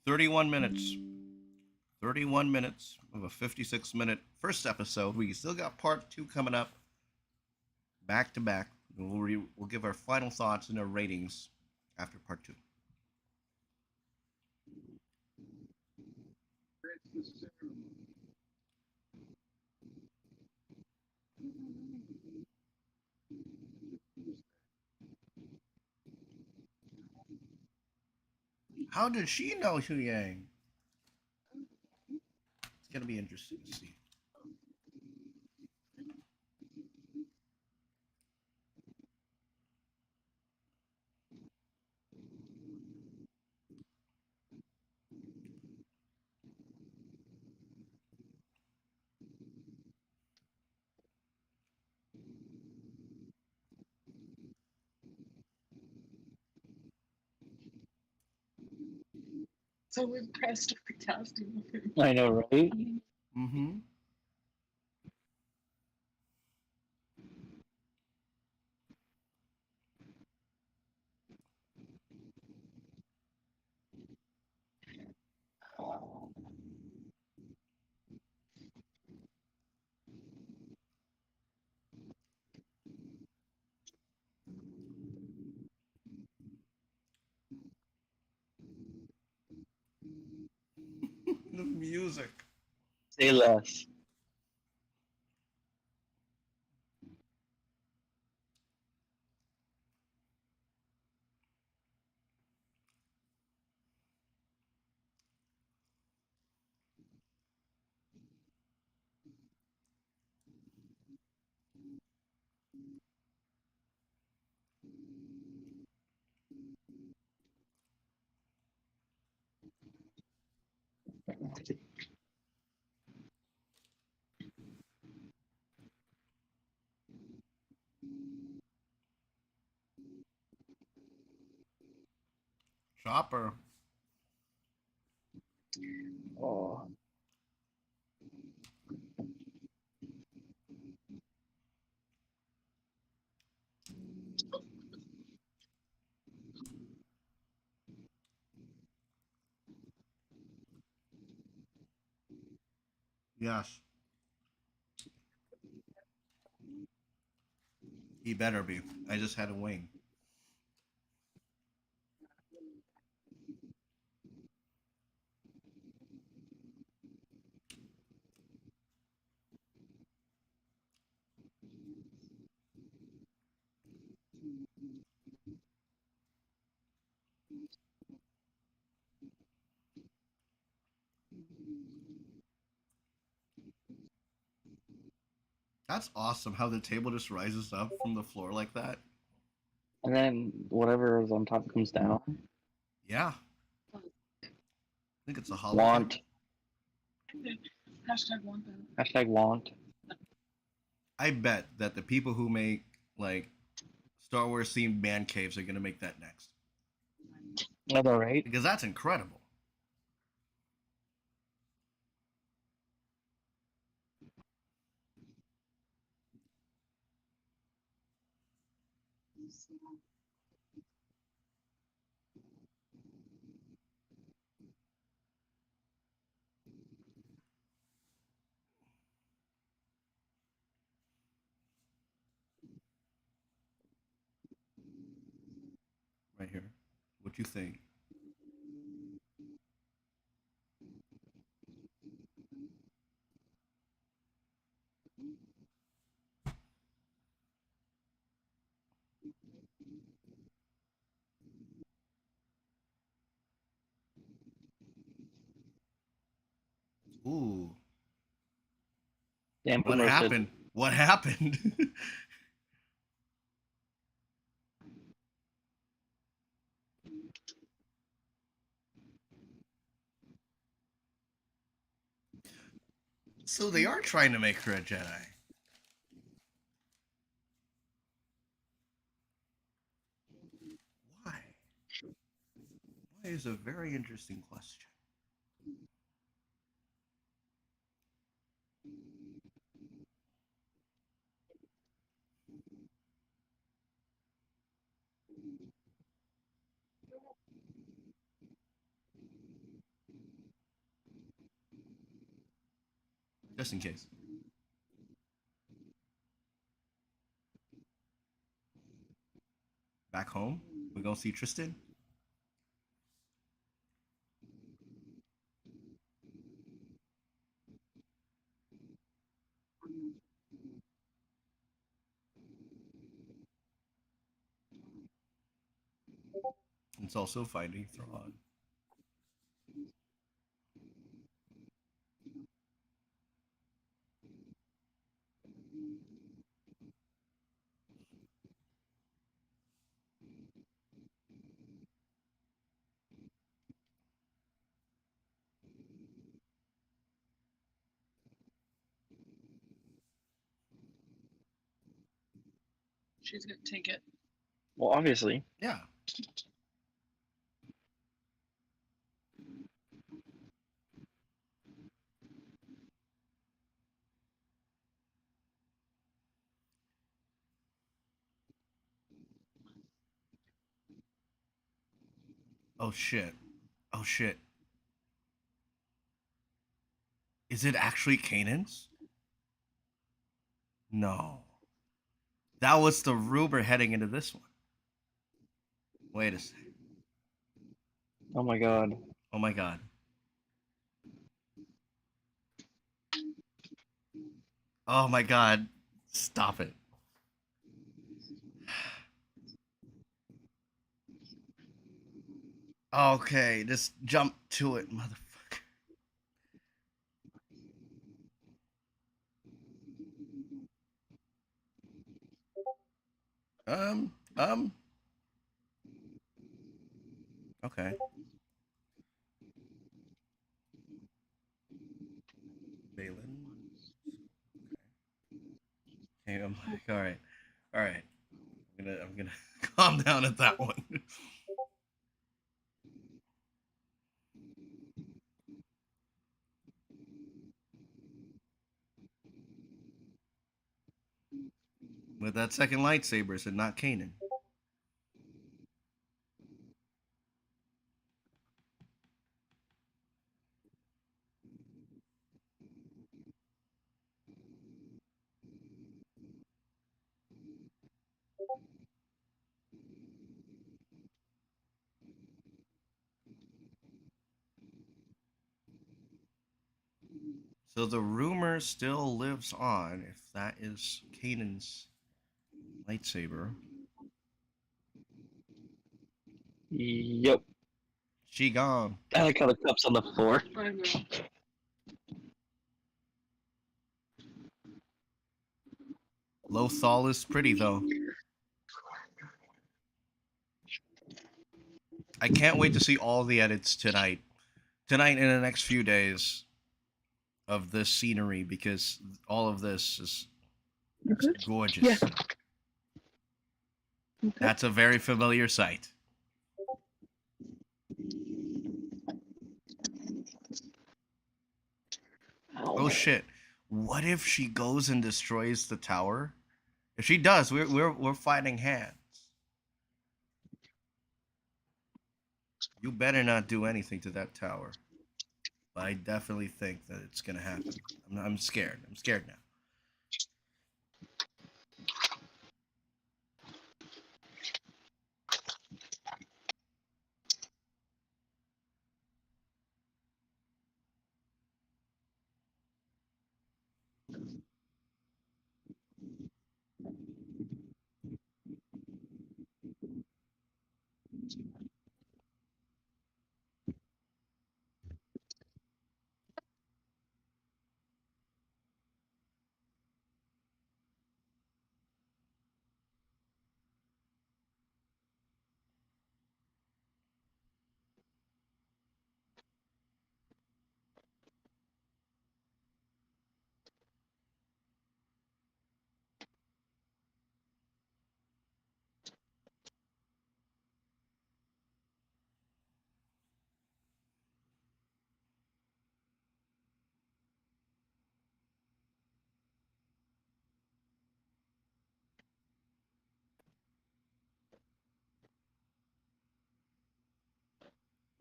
"31 minutes. 31 minutes of a 56-minute first episode. We still got part 2 coming up back to back. We'll give our final thoughts and our ratings after part 2. How did she know Hu Yang? It's going to be interesting to see. So impressed with the casting of him. I know, right? Mm-hmm. The music. Say less. Chopper. Oh. Yes. He better be. I just had a wing. That's awesome how the table just rises up from the floor like that. And then whatever is on top comes down. Yeah. I think it's a holotape. Want. Hashtag want that. Hashtag want. I bet that the people who make like Star Wars themed man caves are gonna make that next. That's all right. Because that's incredible. Right here. What you think? Ooh. Damn What roasted. happened? What happened? So they are trying to make her a Jedi. is a very interesting question. Just in case. Back home, we gonna see Tristan. It's also finding Thrawn. She's gonna take it. Well, obviously. Yeah. Oh shit. Oh shit. Is it actually Kanan's? No. That was the rumor heading into this one. Wait a second. Oh my god. Oh my god. Oh my god. Stop it. Okay, just jump to it, motherfucker. Um, um. Okay. Balin. Okay, I'm like, all right, all right. I'm gonna calm down at that one. With that second lightsaber, said not Kanan. So the rumor still lives on if that is Kanan's lightsaber. Yep. She gone. I like how the cup's on the floor. I know. Lothal is pretty though. I can't wait to see all the edits tonight. Tonight and the next few days of this scenery because all of this is gorgeous. Yeah. Okay. That's a very familiar sight. Oh shit. What if she goes and destroys the tower? If she does, we're fighting hands. You better not do anything to that tower. But I definitely think that it's gonna happen. I'm scared. I'm scared now.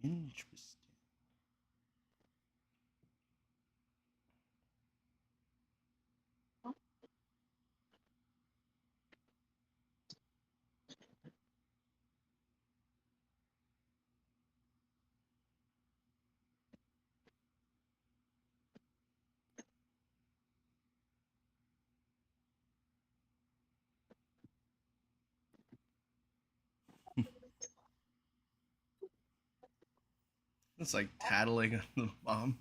Interesting. It's like tattling on the mom.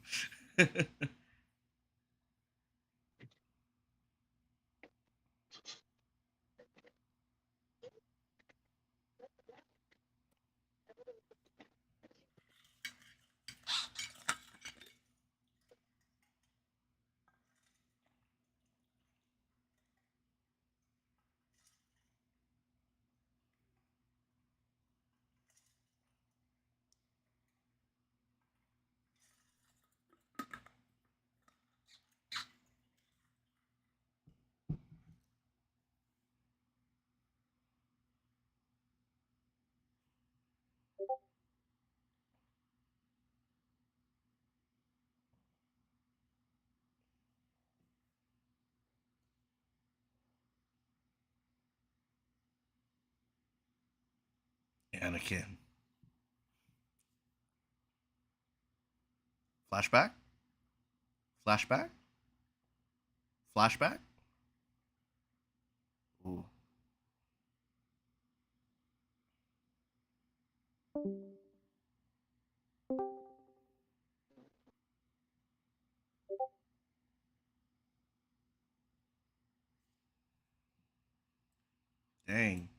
Anakin. Flashback? Flashback? Flashback? Ooh. Dang.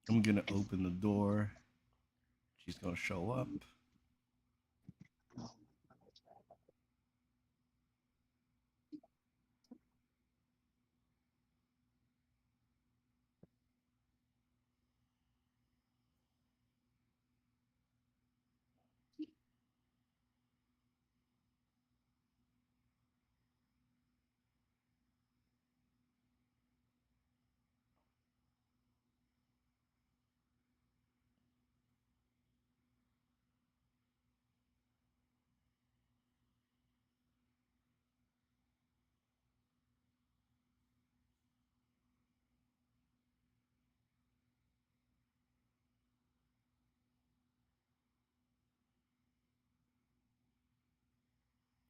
I'm gonna open the door. She's gonna show up.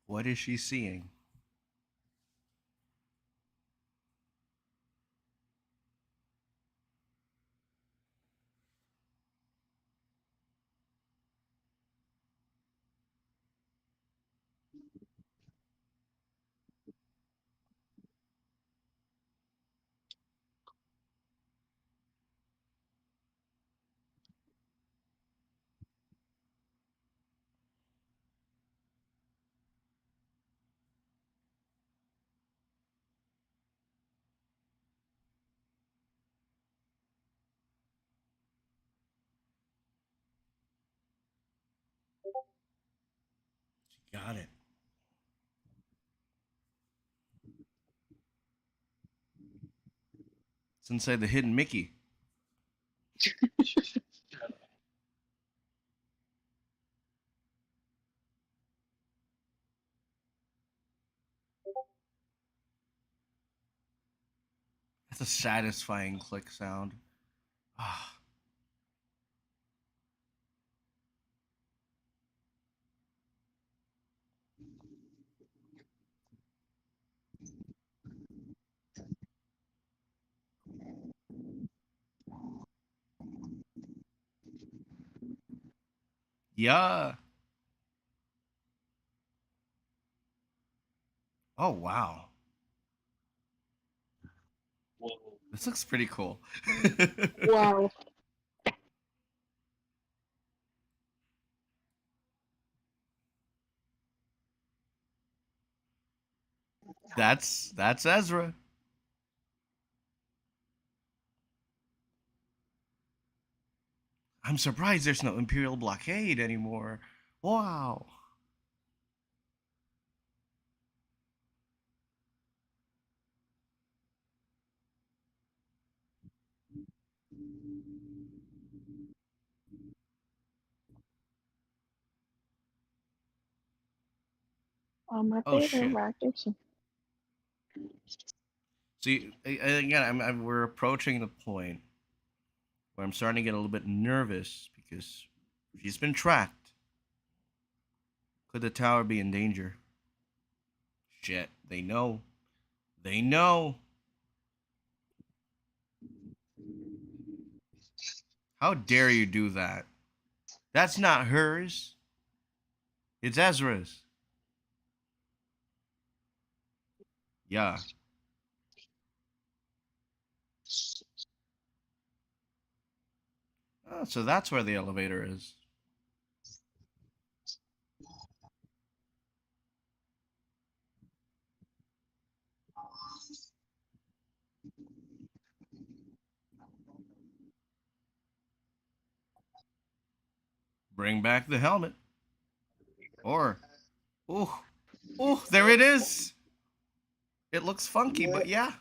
What is she seeing? She got it. It's inside the hidden Mickey. That's a satisfying click sound. Ah, yeah. Oh wow. This looks pretty cool. Wow. That's Ezra. I'm surprised there's no Imperial blockade anymore. Wow. My Oh favorite shit. reactors. See, again, we're approaching the point where I'm starting to get a little bit nervous because she's been tracked. Could the tower be in danger? Shit, they know. They know. How dare you do that? That's not hers. It's Ezra's. Yeah. Oh, so that's where the elevator is. Bring back the helmet. Or, oh, oh, there it is. It looks funky, but yeah,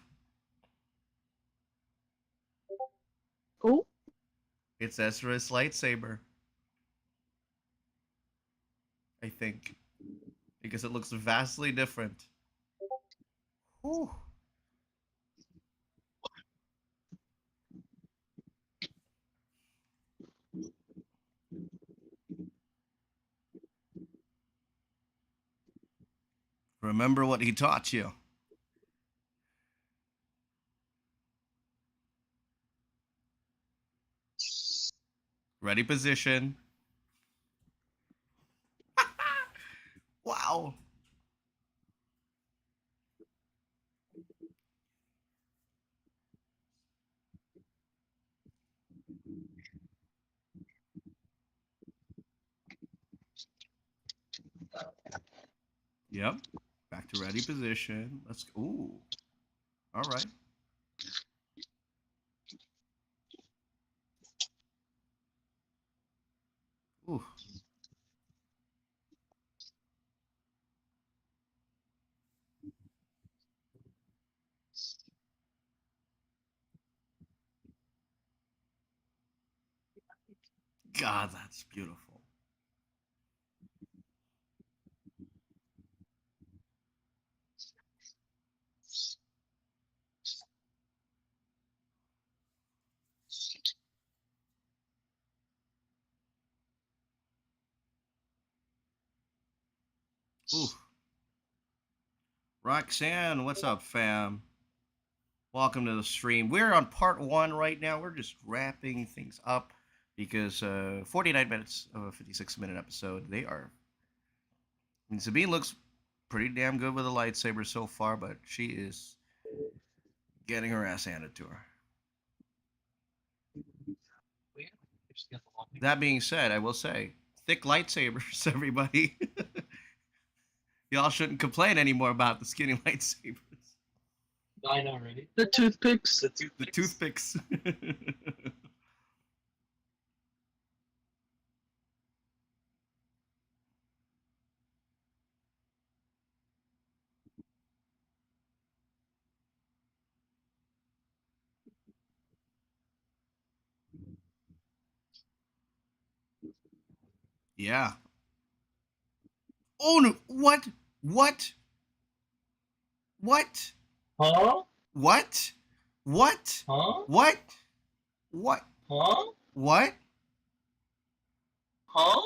Oh, it's Ezra's lightsaber. I think because it looks vastly different. Whew. Remember what he taught you. Ready position. Wow. Yep. Back to ready position. Let's go. Ooh. All right. Ooh. God, that's beautiful. Ooh. Roxanne, what's up, fam? Welcome to the stream. We're on part one right now. We're just wrapping things up because 49 minutes of a 56-minute episode. They are. I mean, Sabine looks pretty damn good with a lightsaber so far, but she is getting her ass handed to her. That being said, I will say, thick lightsabers, everybody. Y'all shouldn't complain anymore about the skinny lightsabers. I know, right? the toothpicks. The toothpicks. Yeah. Oh no! What? What? What? Huh? What? What? Huh? What? What? Huh? What? Huh?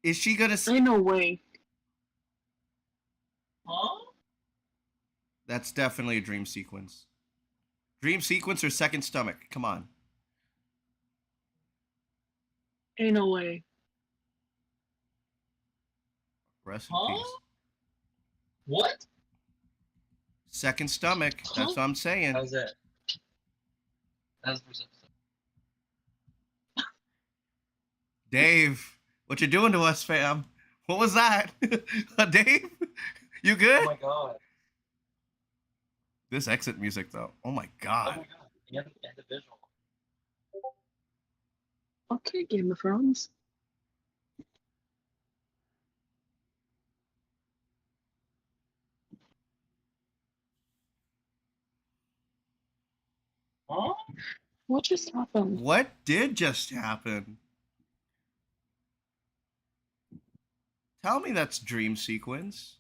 Is she gonna? Ain't no way. Huh? That's definitely a dream sequence. Dream sequence or second stomach? Come on. Ain't no way. Rest in Huh? peace. What? Second stomach. That's what I'm saying. How's that? That's the first episode. Dave, what you doing to us, fam? What was that? Dave, you good? Oh my god. This exit music, though. Oh my Oh god. my god. And the visual. Okay, Game of Thrones. Huh? What just happened? What did just happen? Tell me that's dream sequence.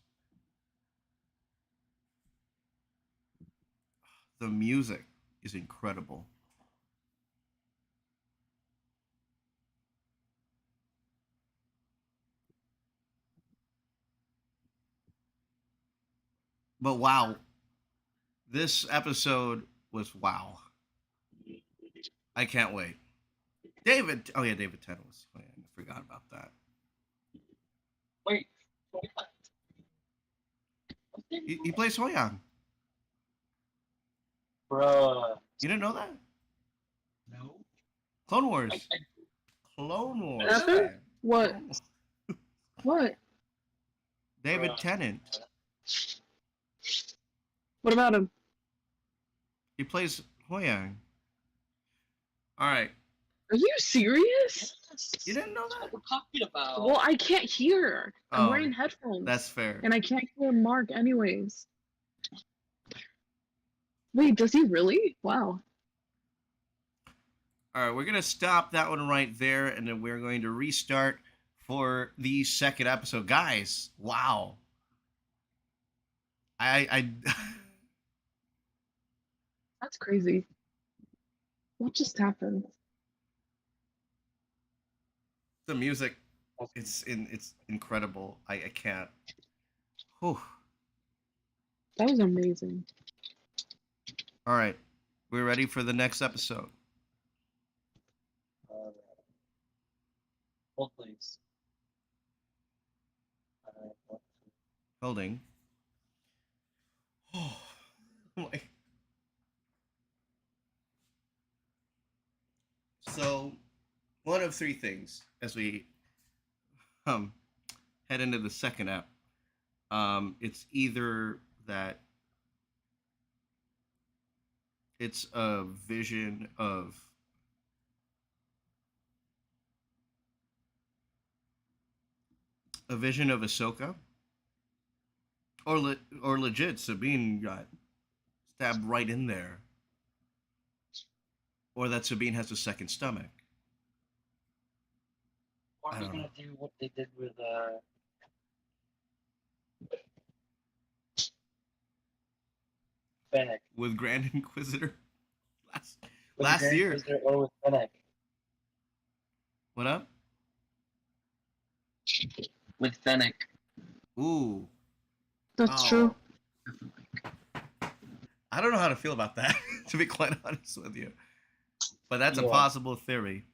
The music is incredible. But wow, this episode was wow. I can't wait. David, oh yeah, David Tennant was. Oh yeah, I forgot about that. Wait. He plays Hoyang. Bruh. You didn't know that? No. Clone Wars. I Clone Wars. Nothing? Man. What? Clone Wars. What? David Bruh. Tennant. What about him? He plays Hoyang. All right. Are you serious? Yes. You didn't know That's that? what we're talking about. Well, I can't hear. I'm Oh, wearing headphones. That's fair. And I can't hear Mark anyways. Wait, does he really? Wow. All right, we're gonna stop that one right there, and then we're going to restart for the second episode, guys. Wow. I That's crazy. What just happened? the music, it's incredible. I can't. Whew. That was amazing. All right, we're ready for the next episode. Hold please. Holding. Oh my. So, one of three things as we head into the second app. It's either that it's a vision of Ahsoka, or legit Sabine got stabbed right in there, or that Sabine has a second stomach. Or I are we don't gonna know. do what they did with Fennec? With Grand Inquisitor last With last Grand year. Inquisitor or with Fennec? What up? With Fennec. Ooh. That's Oh. true. I don't know how to feel about that, to be quite honest with you. But that's a Yeah. possible theory.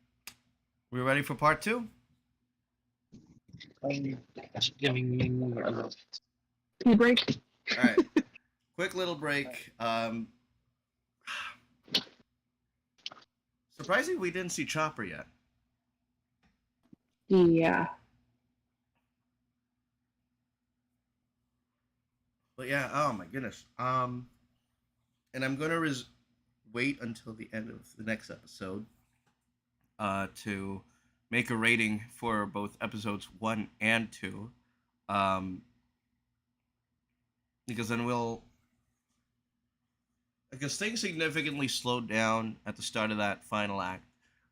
We ready for part two? Giving me Tea break. All right. Quick little break. Surprisingly, we didn't see Chopper yet. Yeah. But yeah, oh my goodness. And I'm gonna wait until the end of the next episode to make a rating for both episodes 1 and 2. Because then because things significantly slowed down at the start of that final act.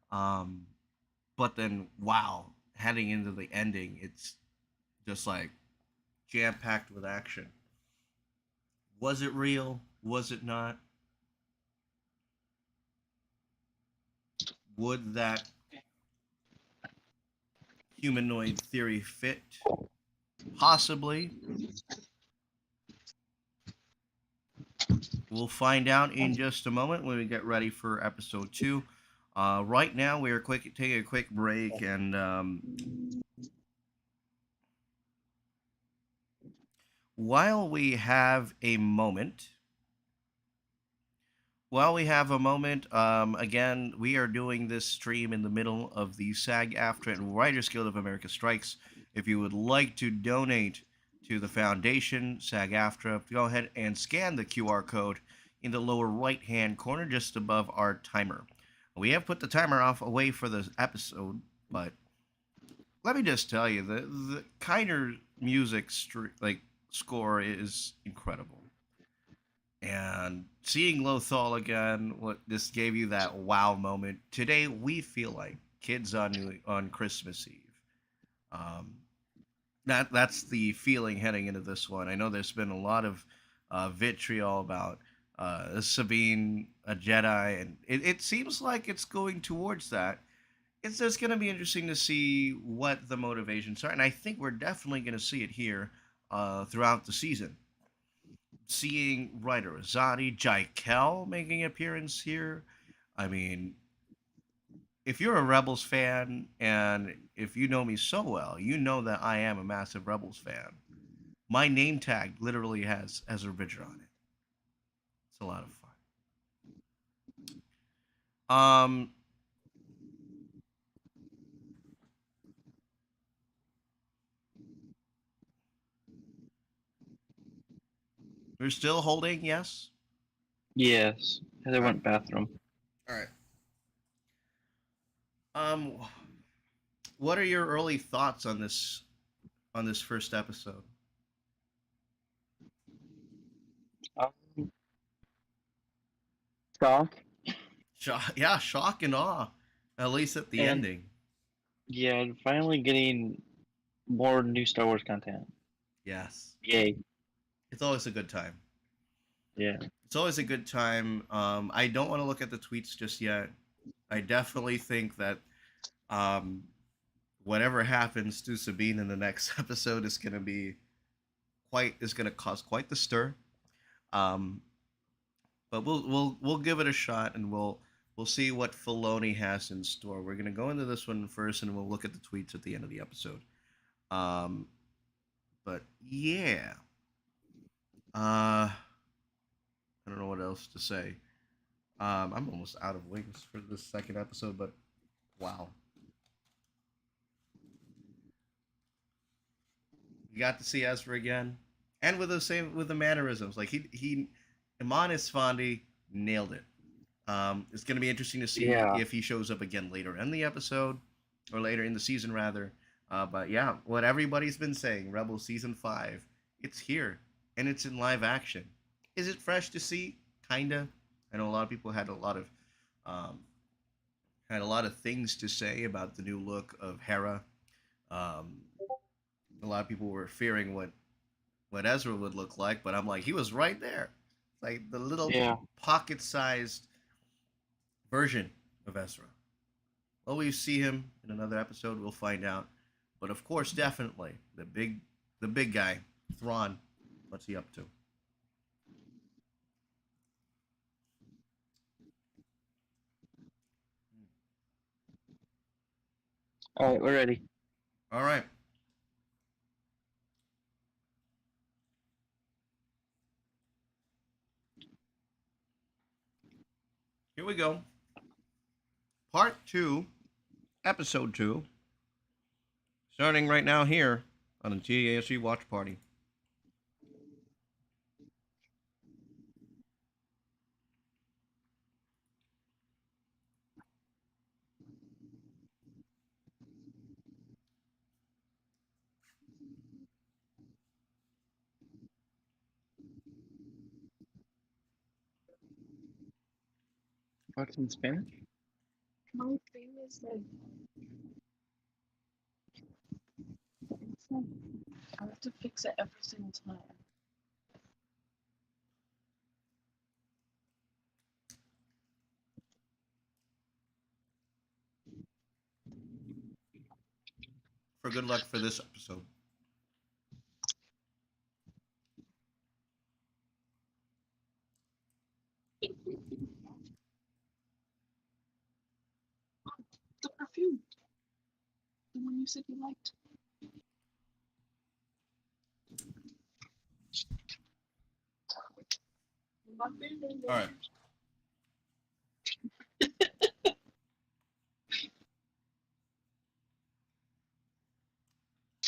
But then wow, heading into the ending, it's just like jam-packed with action. Was it real? Was it not? Would that humanoid theory fit? Possibly. We'll find out in just a moment when we get ready for episode 2. Right now, we are taking a quick break, and while we have a moment, While we have a moment, again, we are doing this stream in the middle of the SAG-AFTRA and Writers Guild of America strikes. If you would like to donate to the foundation, SAG-AFTRA, go ahead and scan the QR code in the lower right-hand corner just above our timer. We have put the timer off away for the episode, but let me just tell you, the Kiner music score is incredible. And seeing Lothal again, what this gave you that wow moment. Today we feel like kids on Christmas Eve. Um, that's the feeling heading into this one. I know there's been a lot of vitriol about Sabine, a Jedi, and it seems like it's going towards that. It's just going to be interesting to see what the motivations are, and I think we're definitely going to see it here throughout the season. Seeing Ryder Azadi, Jaikel making an appearance here. I mean, if you're a Rebels fan and if you know me so well, you know that I am a massive Rebels fan. My name tag literally has Ezra Bridger on it. It's a lot of fun. We're still holding, yes. Yes. Heather All right. went bathroom. All right. Um, what are your early thoughts on this first episode? Um, shock. Yeah, shock and awe, at least at the And ending. yeah, finally getting more new Star Wars content. Yes, Yay. it's always a good time. Yeah. It's always a good time. I don't want to look at the tweets just yet. I definitely think that um, whatever happens to Sabine in the next episode is going to cause quite the stir. Um, but we'll give it a shot and we'll see what Filoni has in store. We're going to go into this one first and we'll look at the tweets at the end of the episode. Um, but yeah, I don't know what else to say. I'm almost out of wings for this second episode, but wow. You got to see Ezra again, and with the mannerisms. Like he Iman Isfandi nailed it. It's going to be interesting to see Yeah. if he shows up again later in the episode, or later in the season rather. But yeah, what everybody's been saying, Rebels season 5, it's here and it's in live action. Is it fresh to see? Kinda. I know a lot of people um, had a lot of things to say about the new look of Hera. Um, a lot of people were fearing what Ezra would look like, but I'm like, he was right there, like the little Yeah. pocket-sized version of Ezra. Will we see him in another episode? We'll find out. But of course, definitely the big guy, Thrawn. What's he up to? All right, we're ready. All right. Here we go. Part 2, episode 2, starting right now here on the TASG Watch Party. What's in Spanish? My thing is like, it's like I have to fix it every single time. For good luck for this episode. The perfume, the one you said you liked. All right.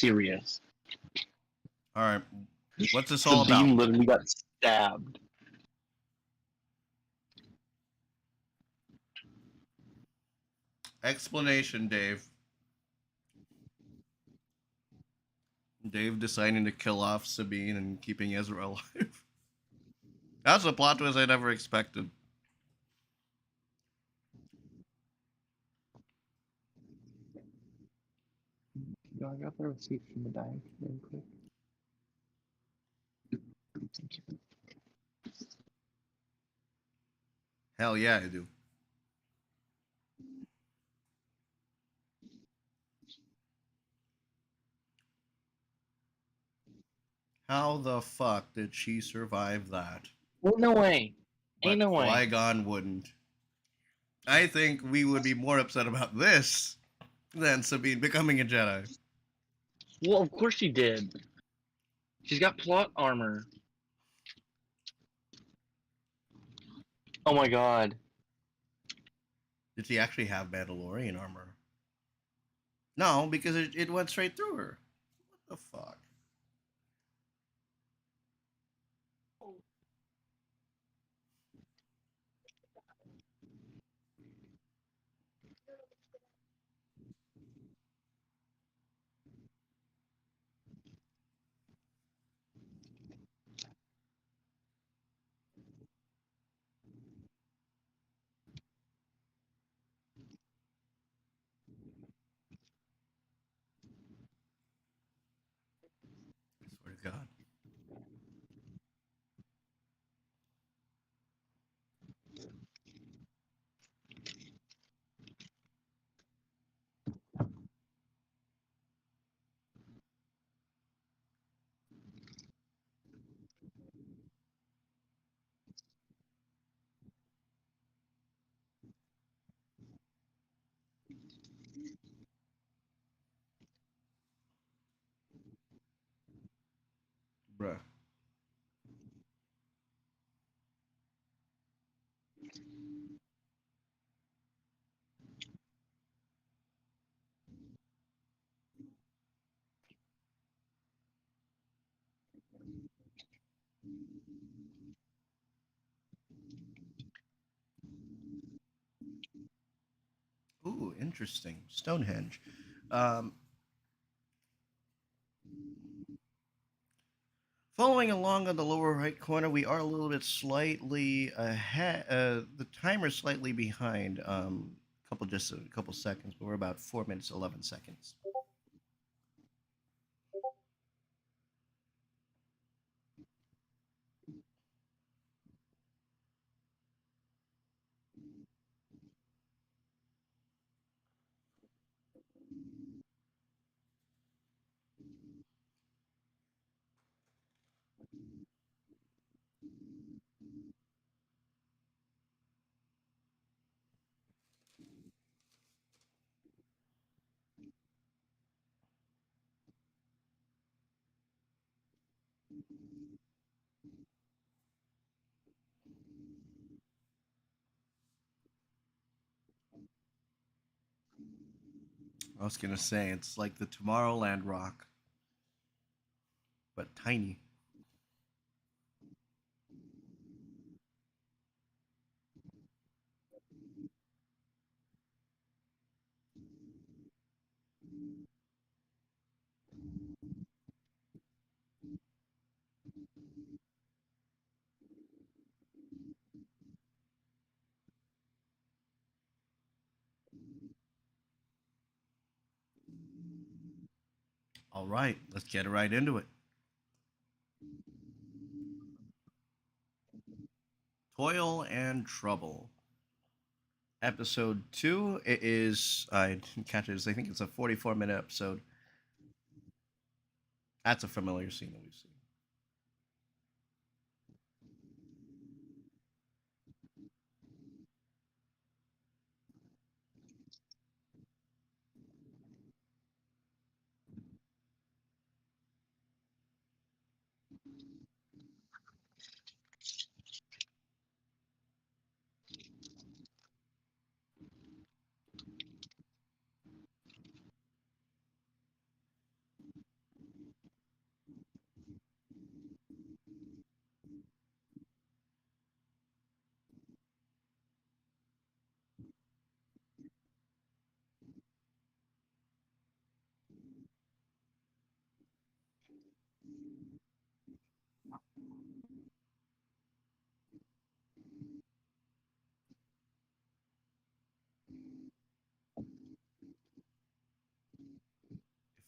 serious. All right. What's this all about? Sabine literally got stabbed. Explanation, Dave. Dave deciding to kill off Sabine and keeping Ezra alive. That's a plot twist I never expected. Yo, I got the receipt from the bank real quick. Thank you. Hell yeah, I do. How the fuck did she survive that? Well, no way. But Ain't no way. Qui-Gon wouldn't. I think we would be more upset about this than Sabine becoming a Jedi. Well, of course she did. She's got plot armor. Oh my god. Did she actually have Mandalorian armor? No, because it went straight through her. What the fuck? I swear to God. Bruh. Ooh, interesting. Stonehenge. Um, Following along on the lower right corner, we are a little bit slightly ahead. The timer's slightly behind. Just a couple seconds, but we're about 4 minutes 11 seconds. I was gonna say it's like the Tomorrowland rock, but tiny. All right, let's get right into it. Toil and Trouble. Episode 2. It is, I didn't catch it, I think it's a 44-minute episode. That's a familiar scene that we've seen.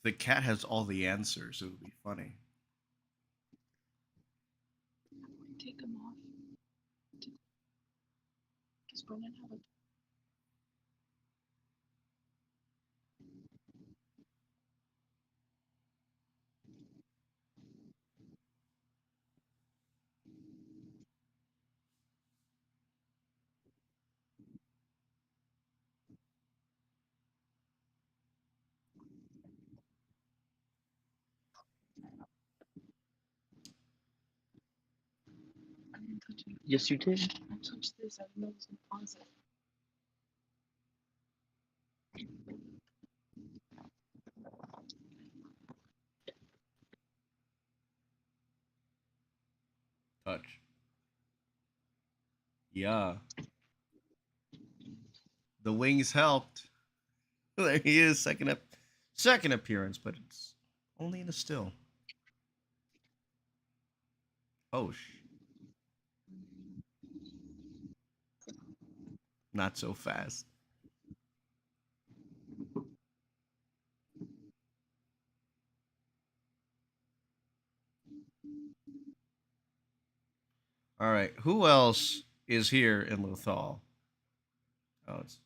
The cat has all the answers. It would be funny. Take them off. Does Brennan have a I didn't touch it. Yes, you did. I touched this. I didn't know it was in the closet. Touch. Yeah. The wings helped. There he is, second appearance, but it's only in a still. Oh, not so fast. All right, who else is here in Lothal? Oh, it's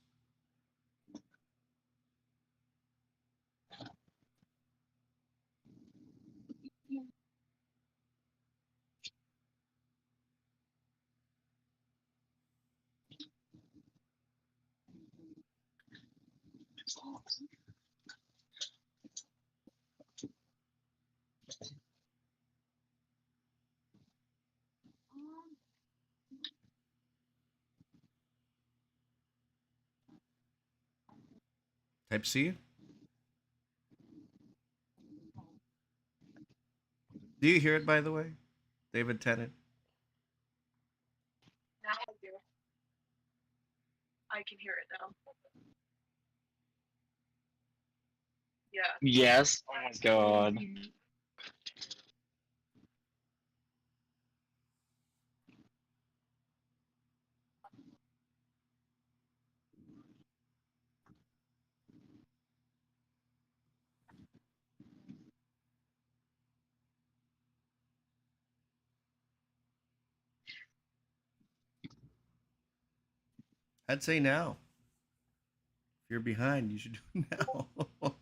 Type C. Do you hear it, by the way, David Tennant? Now I do. I can hear it now. Yeah. Yes. Oh my god. I'd say now. If you're behind, you should do it now.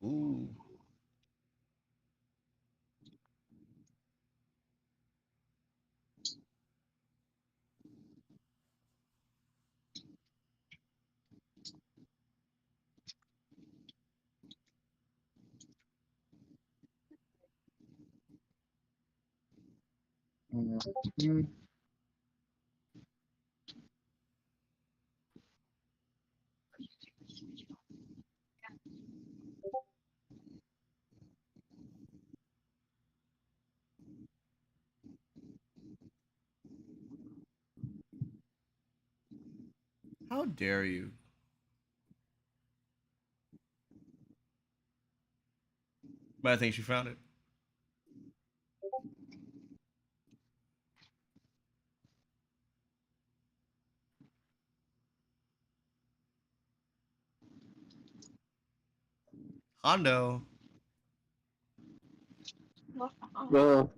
Ooh. Mhm. How dare you? But I think she found it. Hondo. Well,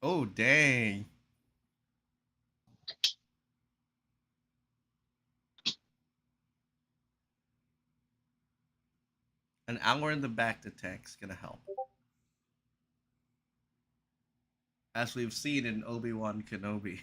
Oh, dang. An hour in the back to tank's gonna help. As we've seen in Obi-Wan Kenobi.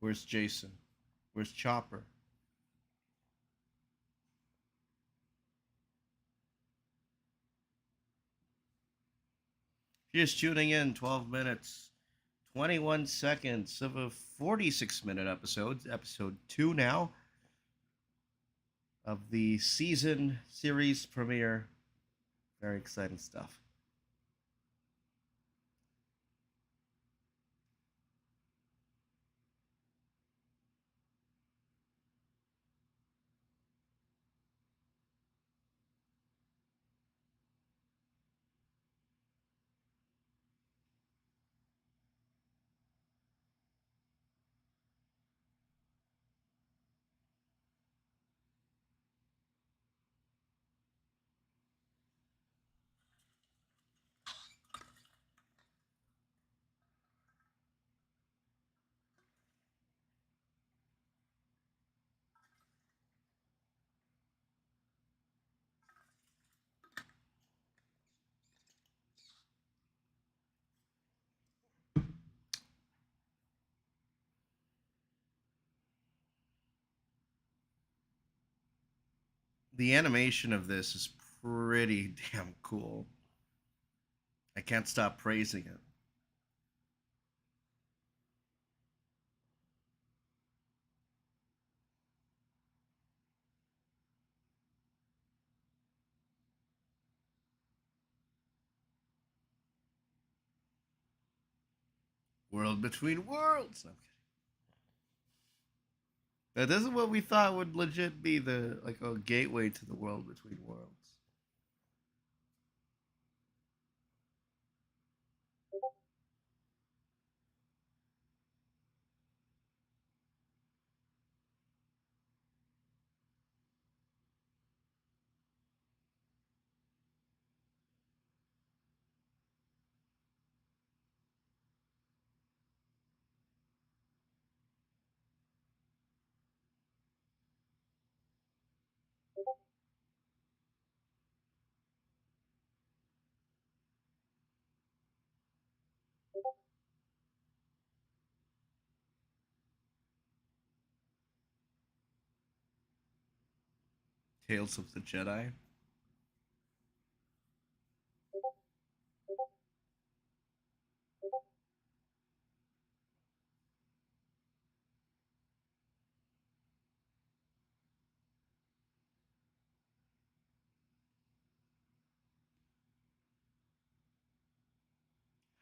Where's Jason? Where's Chopper? Just tuning in, 12 minutes, 21 seconds of a 46-minute episode, episode 2 now of the season series premiere. Very exciting stuff. The animation of this is pretty damn cool. I can't stop praising it. World between worlds. No, I'm kidding. Now, this is what we thought would legit be the like a gateway to the world between worlds. Tales of the Jedi.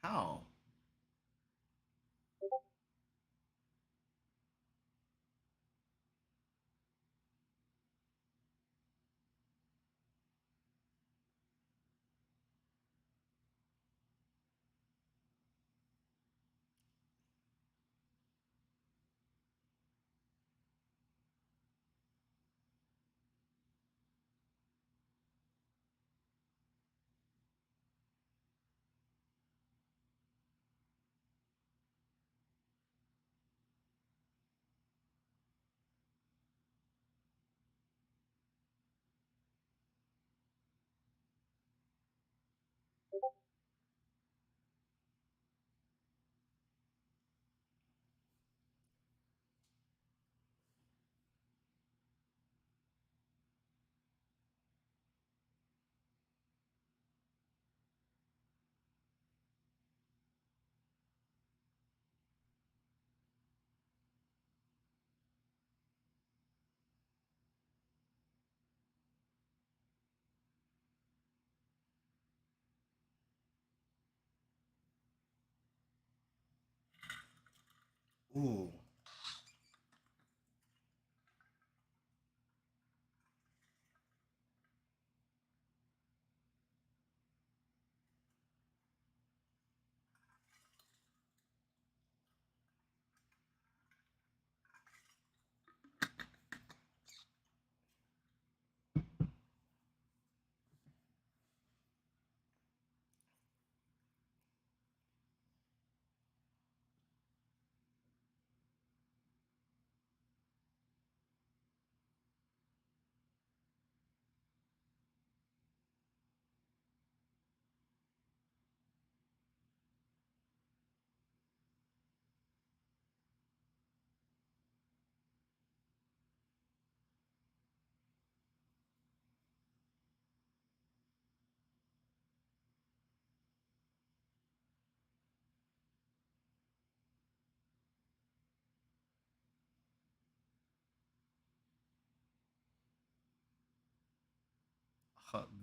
How? Ooh.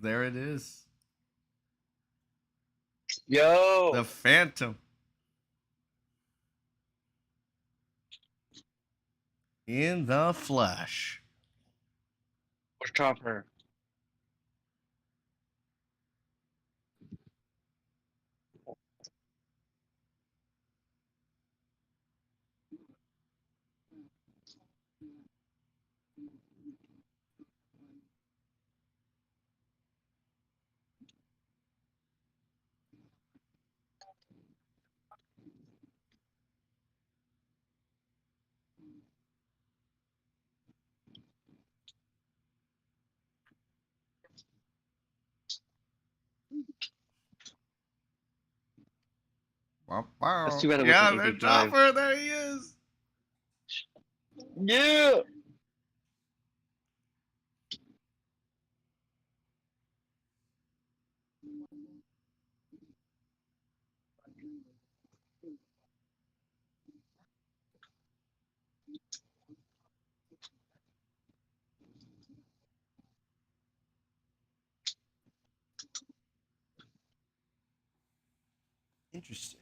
There it is. Yo! The Phantom. In the flesh. Where's Chopper? That's too bad it was an Yeah, the HD drive. Chopper. There he is. Yeah! Interesting.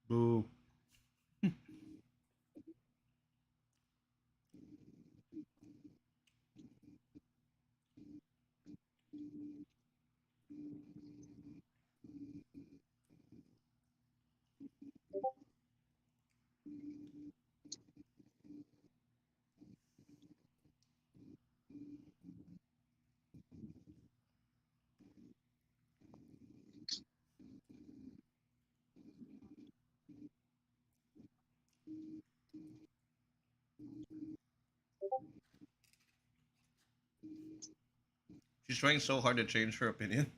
Boo. She's trying so hard to change her opinion.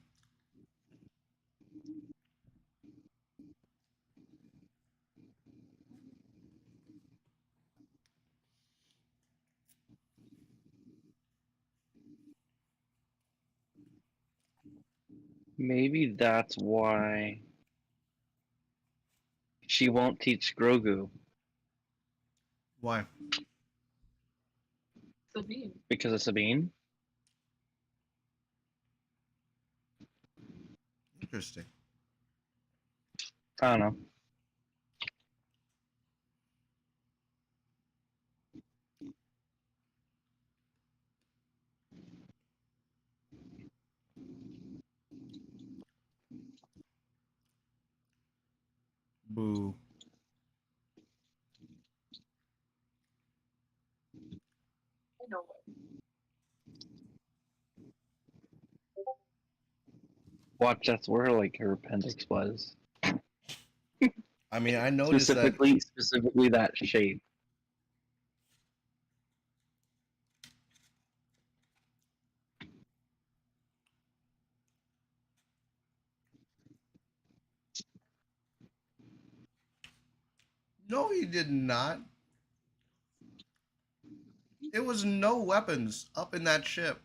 Maybe that's why she won't teach Grogu. Why? Sabine. Because of Sabine? Interesting. I don't know. Boo. I know what. Watch, that's where like her appendix was. I mean, I noticed that. Specifically that shape. No, he did not. There was no weapons up in that ship.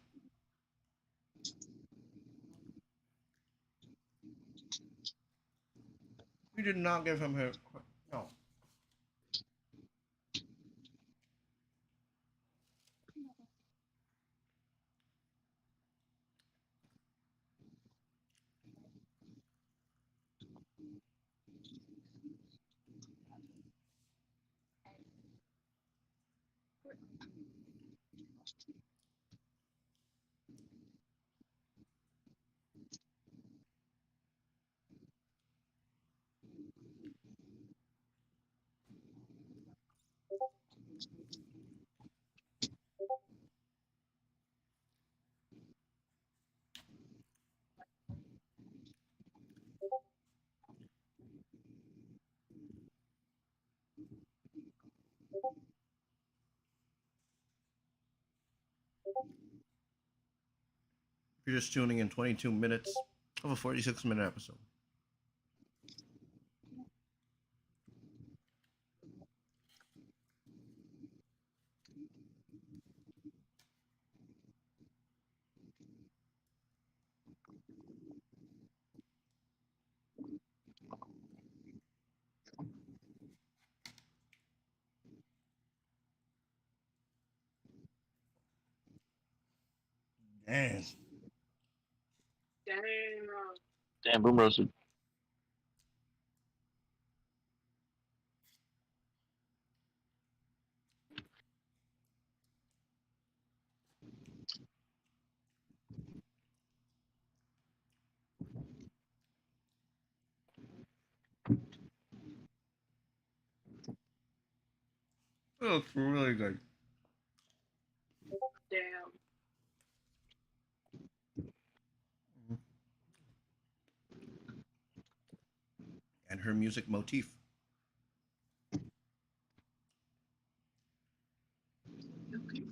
We did not give him her. No. If you're just tuning in, 22 minutes of a 46-minute episode. Damn, boom roasted. It looks really good. Damn. And her music motif. Okay.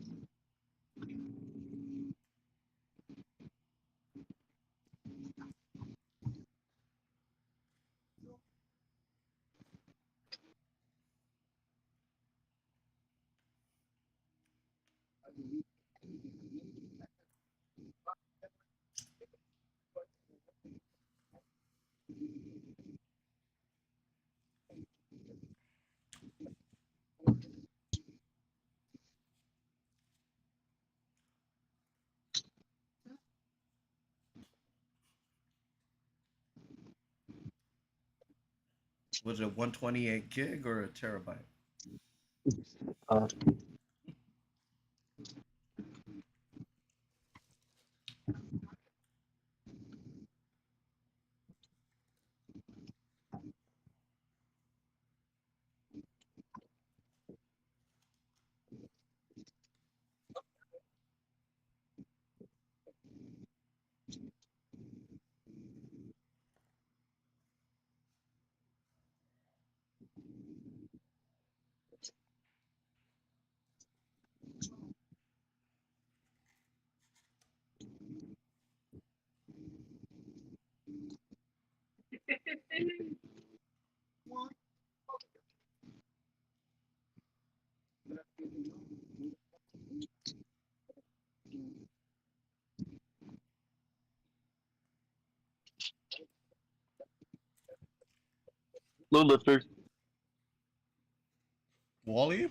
Was it 128 gig or a terabyte? Uh, load lifter. Wally?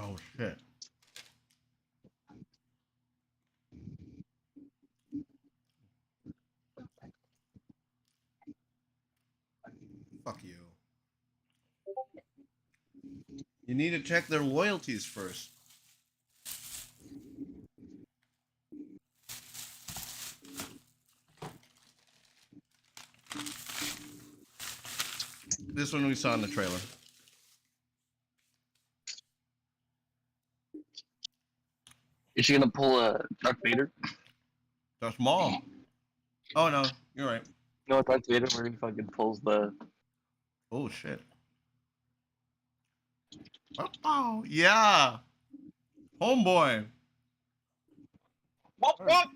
Oh shit. Fuck you. You need to check their loyalties first. This one we saw in the trailer. Is she gonna pull a Darth Vader? Darth Maul. Oh no, you're right. No, Darth Vader where he fucking pulls the. Oh shit. Oh yeah. Homeboy. Whoop, whoop.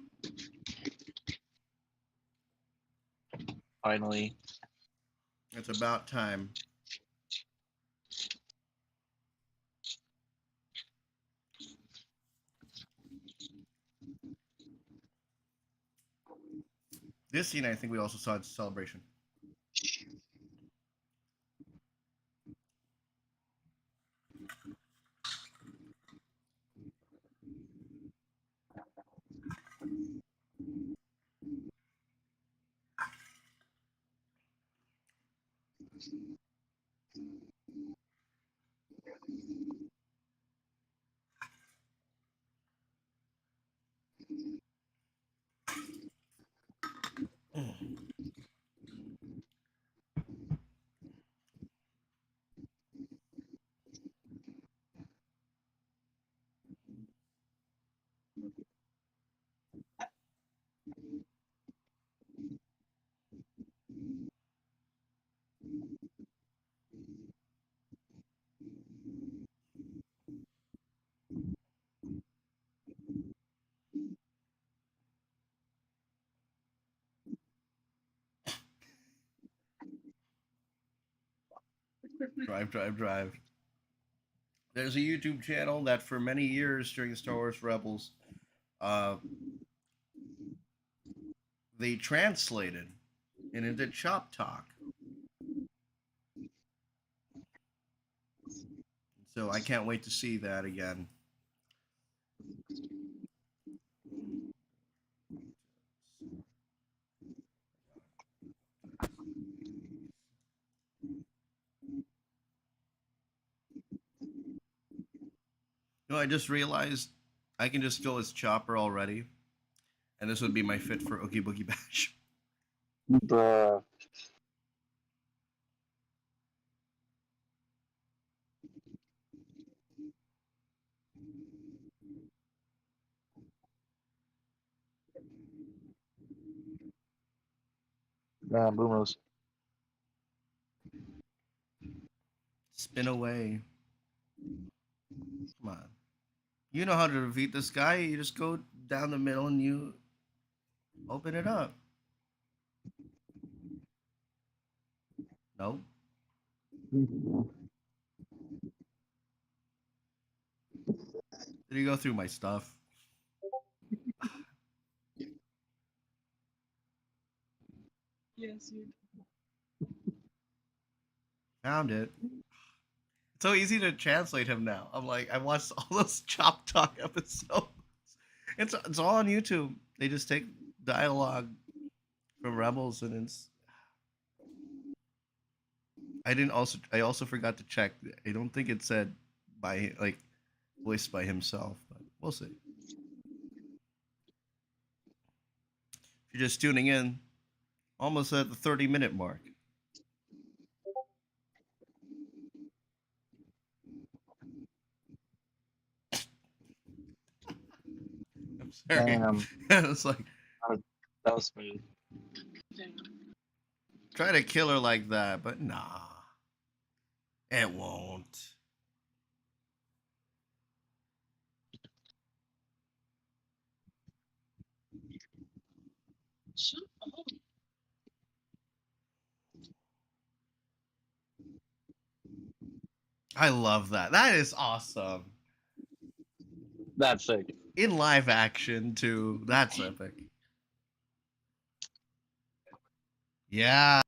Finally. It's about time. This scene I think we also saw at Celebration. Drive, drive, drive. There's a YouTube channel that for many years during Star Wars Rebels, uh, they translated and it did Chop Talk. So I can't wait to see that again. No, I just realized I can just go as Chopper already, and this would be my fit for Oogie Boogie Bash. Bruh. Nah, boomers. Spin away. Come on. You know how to defeat this guy. You just go down the middle and you open it up. Nope. Did you go through my stuff? Yes, you. Found it. It's so easy to translate him now. I'm like, I watched all those Chop Talk episodes. It's all on YouTube. They just take dialogue from Rebels and it's. I also forgot to check. I don't think it said by like voiced by himself, but we'll see. If you're just tuning in, almost at the 30-minute mark. I'm sorry. Damn. It's like That was smooth. try to kill her like that, but nah, it won't. Shut up. I love that. That is awesome. That's sick. In live action too. That's epic. Yeah.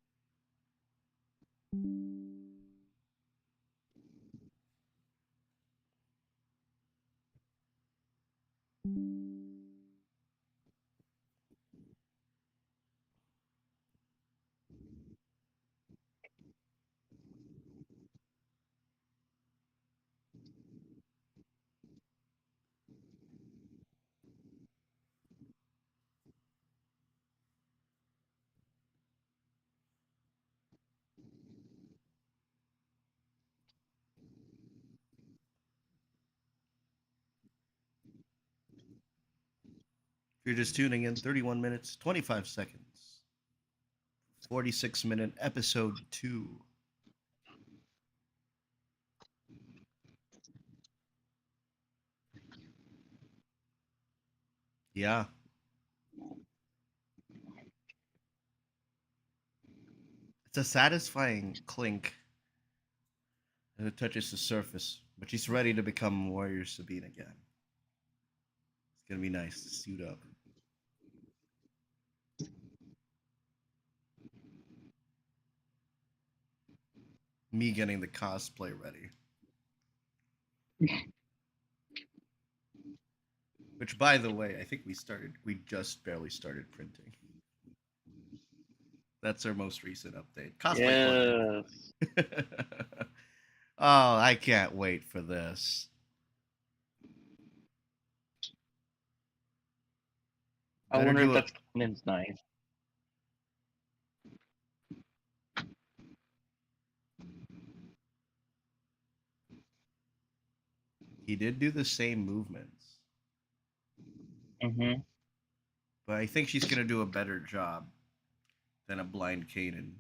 If you're just tuning in, 31 minutes, 25 seconds. 46-minute episode 2. Yeah. It's a satisfying clink as it touches the surface, but she's ready to become Warrior Sabine again. It's gonna be nice to suit up. Me getting the cosplay ready. Which, by the way, I think we just barely started printing. That's our most recent update. Cosplay Yes. Oh, I can't wait for this. I Better wonder if do it. that's Conan's knife. He did do the same movements, Mm-hmm. but I think she's gonna do a better job than a blind Kanan.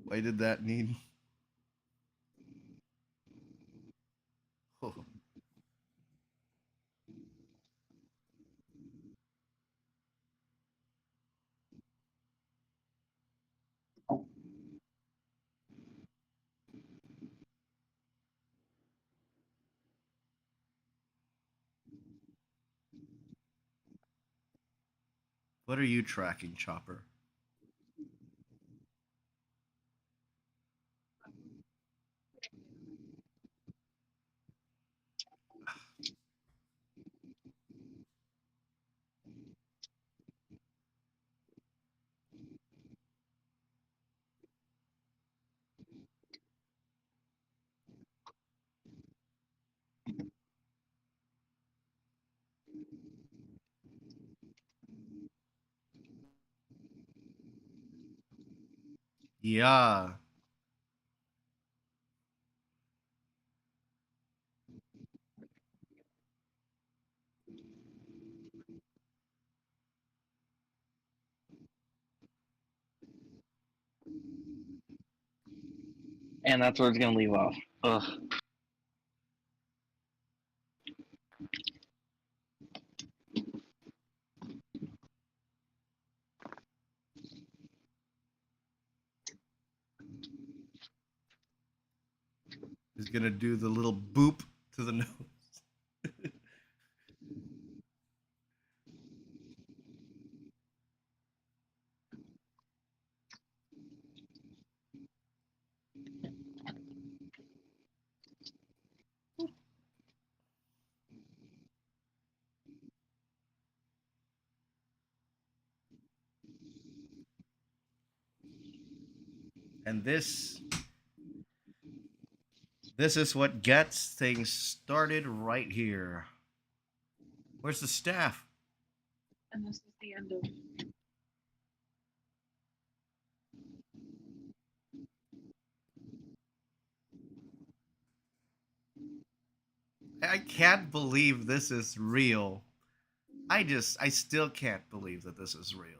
Why did that need? What are you tracking, Chopper? Yeah. And that's where it's gonna leave off. Ugh. He's gonna do the little boop to the nose. And this is what gets things started right here. Where's the staff? And this is the end of. I can't believe this is real. I still can't believe that this is real.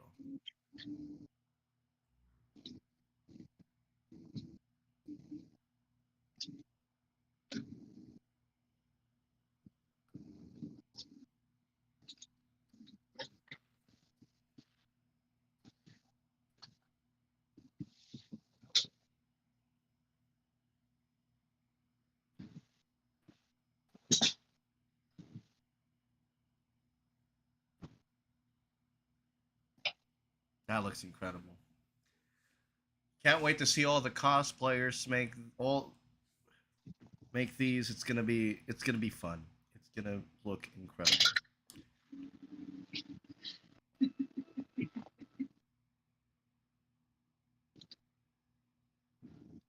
That looks incredible. Can't wait to see all the cosplayers make these. It's gonna be fun. It's gonna look incredible.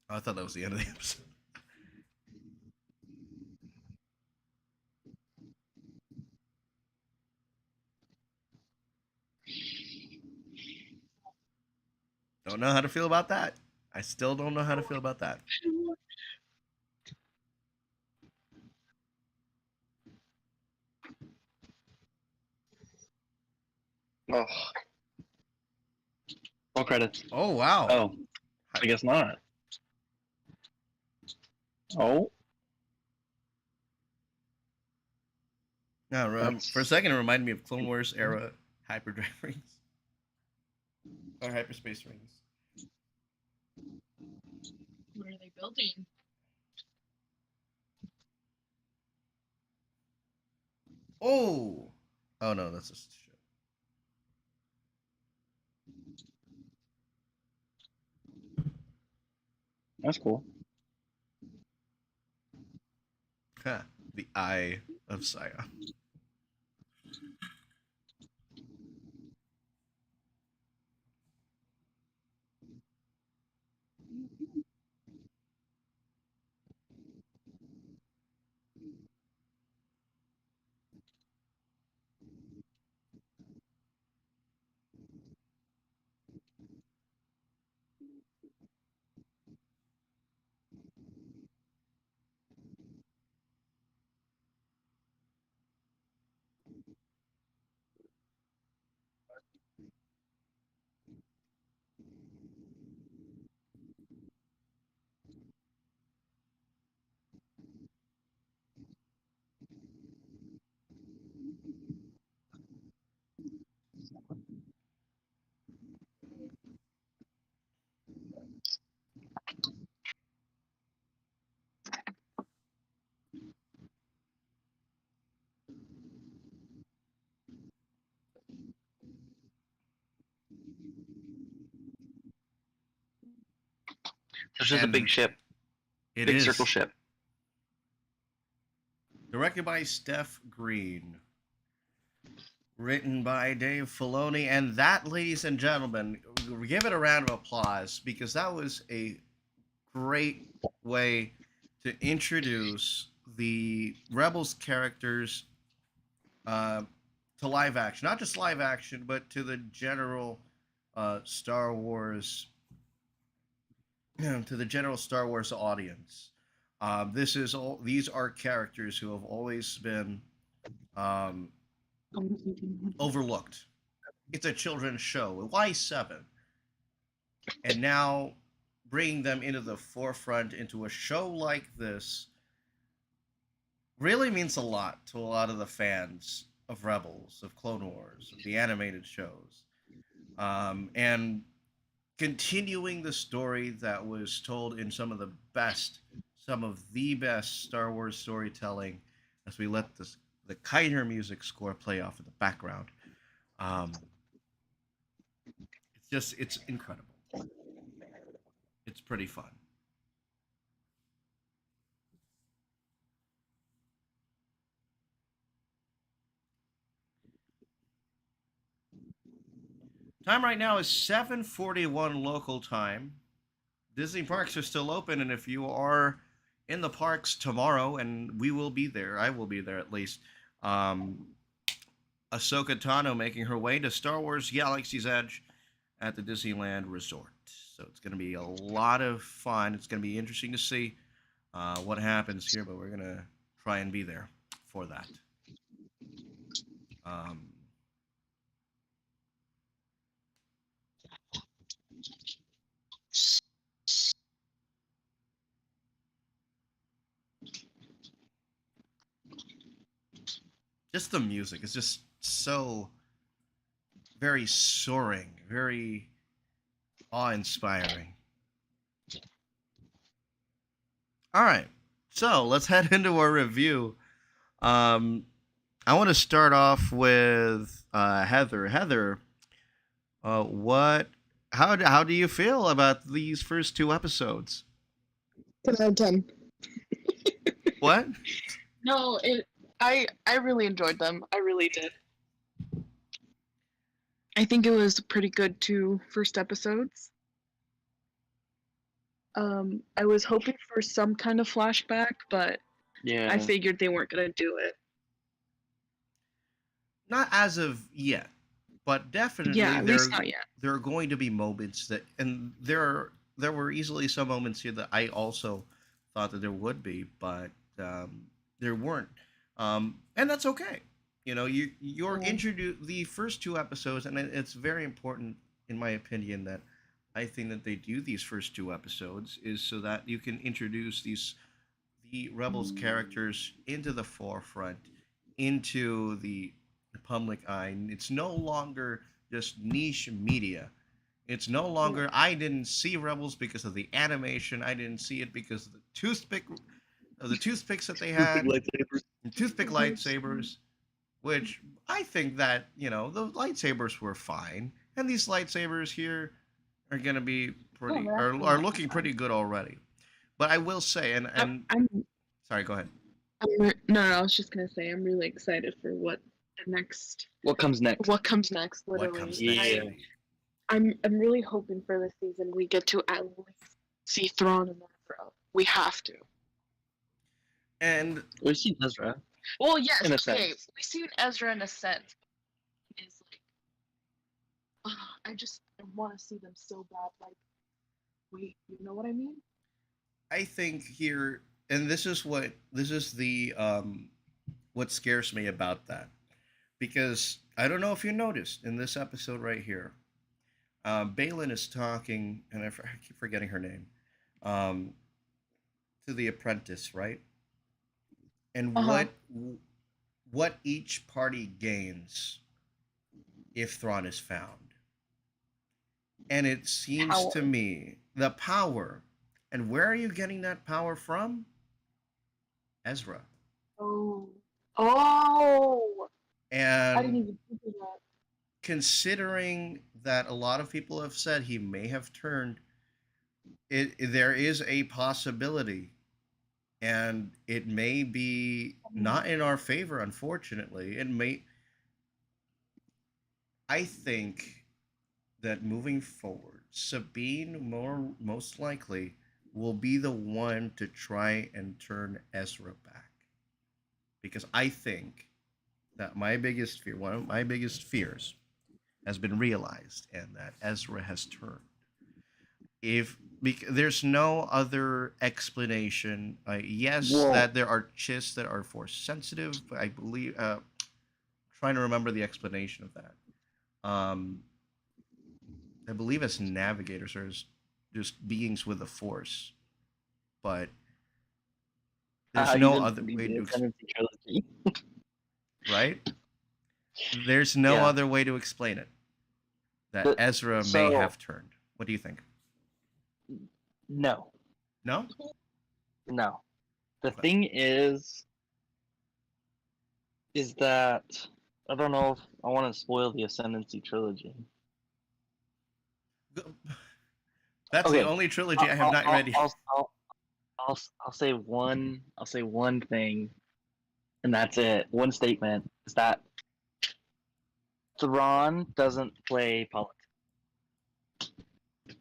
Oh, I thought that was the end of the episode. Don't know how to feel about that. I still don't know how to feel about that. Oh. Roll credits. Oh wow. Oh, I guess not. Oh. No, for a second it reminded me of Clone Wars era hyperdrive rings or hyperspace rings. What are they building? Oh, oh no, that's just shit. That's cool. Huh. The Eye of Saya. It's just a And big ship, it big circle is ship. directed by Steph Green, written by Dave Filoni, and that, ladies and gentlemen, give it a round of applause because that was a great way to introduce the Rebels characters uh, to live action, not just live action, but to the general Star Wars, to the general Star Wars audience. These are characters who have always been um, overlooked. It's a children's show. Why seven? And now bringing them into the forefront into a show like this really means a lot to a lot of the fans of Rebels, of Clone Wars, of the animated shows, and continuing the story that was told in some of the best Star Wars storytelling, as we let the Kiner music score play off in the background. Um, it's incredible. It's pretty fun. Time right now is 7:41 local time. Disney parks are still open, and if you are in the parks tomorrow, and we will be there, I will be there at least. Um, Ahsoka Tano making her way to Star Wars Galaxy's Edge at the Disneyland Resort. So it's going to be a lot of fun. It's going to be interesting to see what happens here, but we're going to try and be there for that. Um, just the music is just so very soaring, very awe-inspiring. All right, so let's head into our review. I want to start off with Heather. Heather, what? How do you feel about these first two episodes? 10 out of 10. What? No, I really enjoyed them. I really did. I think it was pretty good two first episodes. I was hoping for some kind of flashback, but Yeah. I figured they weren't gonna do it. Not as of yet, but definitely Yeah, at least not yet. there are going to be moments that, and there were easily some moments here that I also thought that there would be, but there weren't, and that's okay. You know, you're Yeah. introduced the first two episodes, and it's very important, in my opinion, that I think that they do these first two episodes is so that you can introduce the rebels characters into the forefront, into the public eye. It's no longer just niche media. It's no longer I didn't see Rebels because of the animation. I didn't see it because of the toothpicks that they had, lightsabers. and toothpick lightsabers. Which I think that the lightsabers were fine, and these lightsabers here are gonna be pretty they're actually are not looking fine. pretty good already. But I will say, and I'm sorry, go ahead. no, I was just gonna say I'm really excited for what comes next. What Literally. comes Yeah. next? Yeah. Indeed. I'm really hoping for this season we get to at least see Thrawn and Ezra. We have to. And We've seen Ezra. Well, yes, In a okay. sense. We've seen Ezra in a sense. It's like, I want to see them so bad. Like, wait, you know what I mean? I think here, and this is the what scares me about that, because I don't know if you noticed in this episode right here, Balin is talking, and I keep forgetting her name, um, to the apprentice, right? And Uh-huh. what each party gains if Thrawn is found, and it seems to Power. me the power, and where are you getting that power from? Ezra. Oh. Oh! I didn't And even think of that. considering that a lot of people have said he may have turned, there is a possibility, and it may be not in our favor, unfortunately. It may. I think that moving forward, Sabine most likely will be the one to try and turn Ezra back, because I think that one of my biggest fears, has been realized, and that Ezra has turned. If there's no other explanation, yes, Well, that there are chists that are force sensitive, but I believe trying to remember the explanation of that. Um, I believe as navigators or as just beings with the force, but there's you no didn't other read way the to Ascendancy trilogy. right. There's no Yeah. other way to explain it. That The, Ezra may so have turned. What do you think? no, No? no. The Okay. thing is that I don't know if I want to spoil the Ascendancy trilogy. That's the Okay, only trilogy I have not read yet. I'll say one thing, and that's it. One statement is that Thrawn doesn't play politics.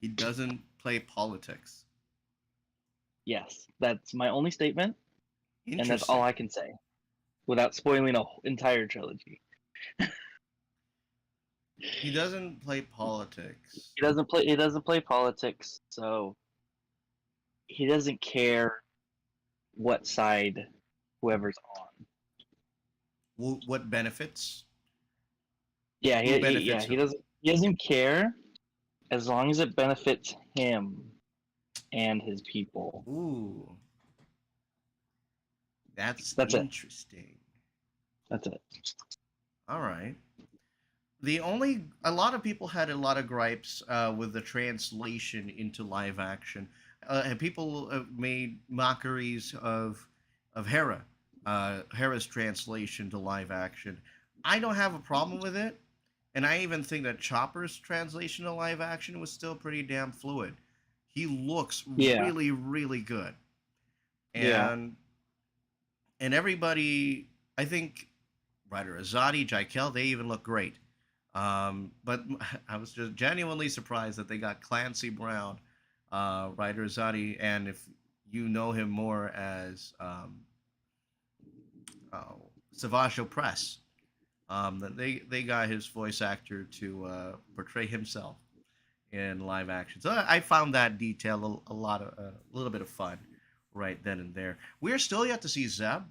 He doesn't play politics. Yes, that's my only statement, and that's all Interesting. I can say without spoiling a entire trilogy. He doesn't play politics. He doesn't play politics, so he doesn't care what side whoever's on. What benefits? Yeah, Who benefits he who? doesn't care as long as it benefits him and his people. Ooh, that's That's it. interesting. That's it. All right. A lot of people had a lot of gripes with the translation into live action. And people made mockeries of Hera's translation to live action. I don't have a problem with it, and I even think that Chopper's translation to live action was still pretty damn fluid. He looks Yeah. really, really good, Yeah. and everybody, I think, Ryder Azadi, Jaikel, they even look great. But I was just genuinely surprised that they got Clancy Brown, Ryder Azadi, and if you know him more as Savage Opress, that they got his voice actor to portray himself in live action. So I found that detail a little bit of fun right then and there. We're still yet to see Zeb.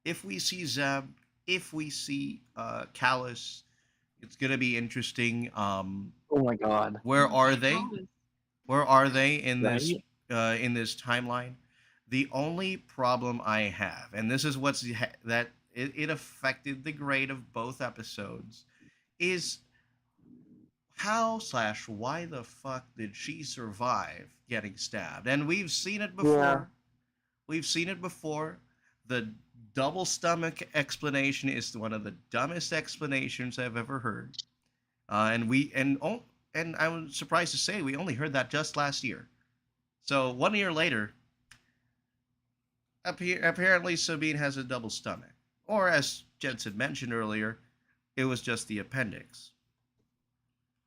If we see Zeb, if we see Callus, it's gonna be interesting. Oh my god. Where are they? Colin, Where are they Right? in this timeline? The only problem I have, and this is that it affected the grade of both episodes, is how/why the fuck did she survive getting stabbed? And we've seen it Yeah. before. We've seen it before. The double stomach explanation is one of the dumbest explanations I've ever heard. And I was surprised to say we only heard that just last year. So 1 year later, apparently Sabine has a double stomach, or as Jensen mentioned earlier, it was just the appendix.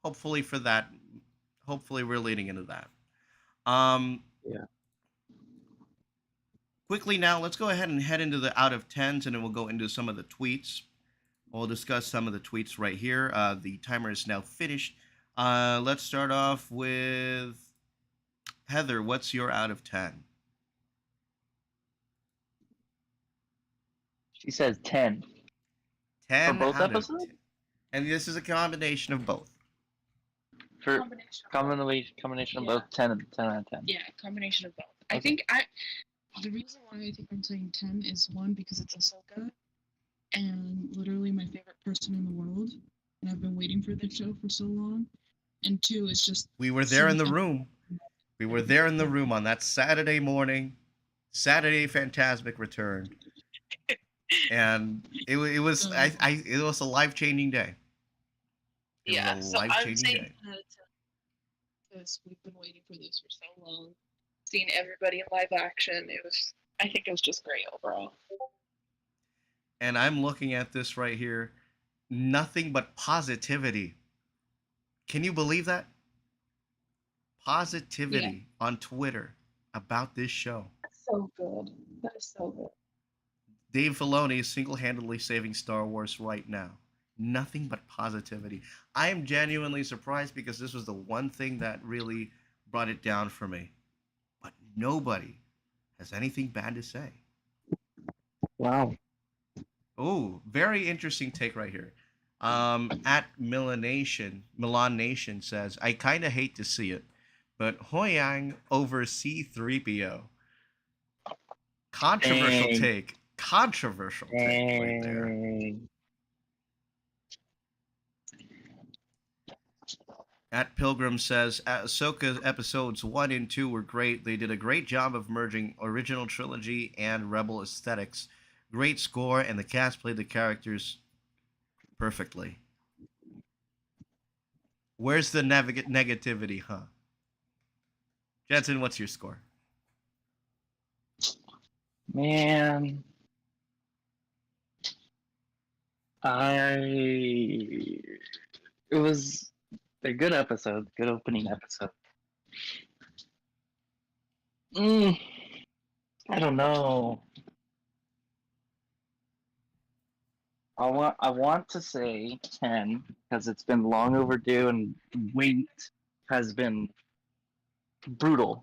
Hopefully for that, hopefully we're leading into that. Yeah. Quickly now, let's go ahead and head into the out of tens, and then we'll go into some of the tweets. We'll discuss some of the tweets right here. The timer is now finished. Let's start off with Heather. What's your out of 10? She says 10. 10 both out episodes? of 10. And this is a combination of both. For combination of Yeah. both 10 out of 10. Yeah, combination of both. I Okay. think the reason why I think I'm saying 10 is one because it's Ahsoka and literally my favorite person in the world, and I've been waiting for this show for so long. And two, it's just We were there in seeing the room. We were there in the room on that Saturday morning. Saturday Phantasmic returned. And it was it was a life-changing day. It was a so I'm life-changing saying day. 10 out of 10 this. We've been waiting for this for so long. Seeing everybody in live action, I think it was just great overall. And I'm looking at this right here. Nothing but positivity. Can you believe that? Positivity on Twitter about this show. That's so good. That is so good. Dave Filoni is single-handedly saving Star Wars right now. Nothing but positivity. I am genuinely surprised because this was the one thing that really brought it down for me. But nobody has anything bad to say. Wow. Oh, very interesting take right here. At Milan Nation says, I kind of hate to see it, but Hoyang over C3PO. Controversial Dang. take. Controversial take right there. Dang. At Pilgrim says, Ahsoka episodes 1 and 2 were great. They did a great job of merging original trilogy and Rebel aesthetics. Great score, and the cast played the characters perfectly. Where's the negativity, huh? Jensen, what's your score? Man. It was a good episode, good opening episode. I don't know. I want to say 10 because it's been long overdue and wait has been brutal.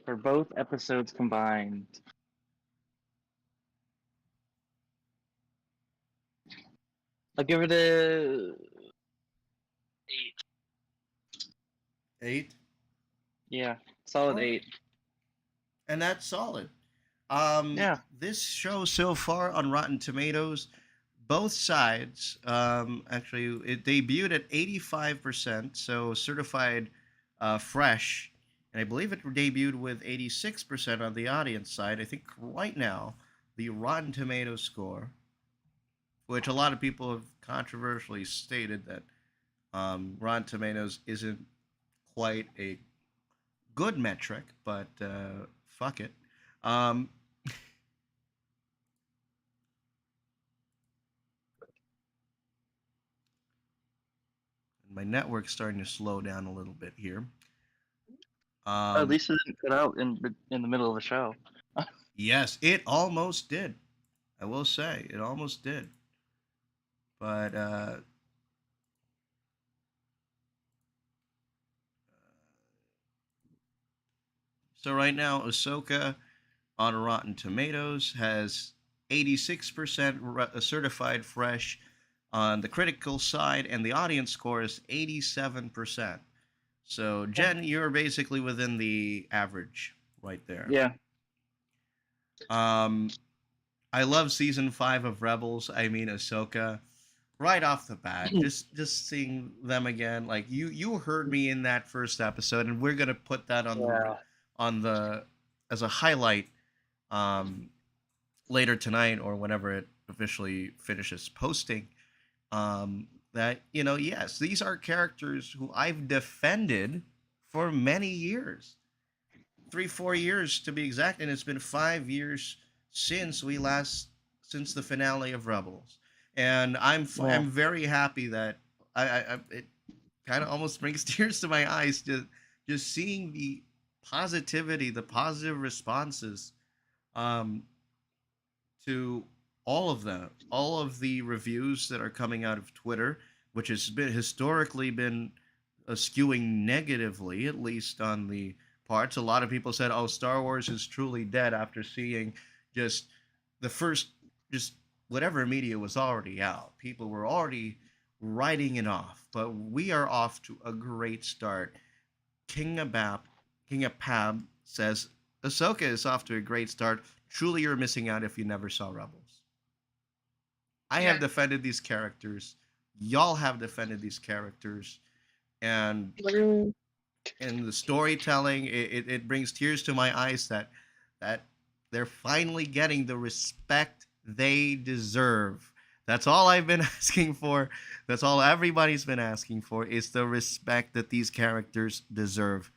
For both episodes combined. I'll give it a 8. 8? Yeah, solid Alright. 8. And that's solid. Yeah. This show so far on Rotten Tomatoes, both sides, actually, it debuted at 85%, so certified fresh. And I believe it debuted with 86% on the audience side. I think right now, the Rotten Tomatoes score, which a lot of people have controversially stated that Rotten Tomatoes isn't quite a good metric, but fuck it. My network's starting to slow down a little bit here. At least it didn't cut out in the middle of the show. Yes, it almost did. I will say, it almost did. But so right now, Ahsoka on Rotten Tomatoes has 86% certified fresh on the critical side, and the audience score is 87%. So, Jen, you're basically within the average right there. Yeah. I love season 5 of Rebels. I mean, Ahsoka. Right off the bat, just seeing them again. Like you heard me in that first episode, and we're gonna put that on the as a highlight later tonight or whenever it officially finishes posting. That yes, these are characters who I've defended for many years, 3-4 years to be exact, and it's been 5 years since the finale of Rebels, and I'm very happy that I it kind of almost brings tears to my eyes just seeing the positivity, the positive responses to all of the reviews that are coming out of Twitter, which has been historically been skewing negatively, at least on the parts. A lot of people said, "Oh, Star Wars is truly dead," after seeing just the first, just whatever media was already out. People were already writing it off, but we are off to a great start. King of Pab says Ahsoka is off to a great start. Truly, you're missing out if you never saw Rebels. I have defended these characters. Y'all have defended these characters, and the storytelling, it brings tears to my eyes that They're finally getting the respect they deserve. That's all I've been asking for. That's all everybody's been asking for is the respect that these characters deserve.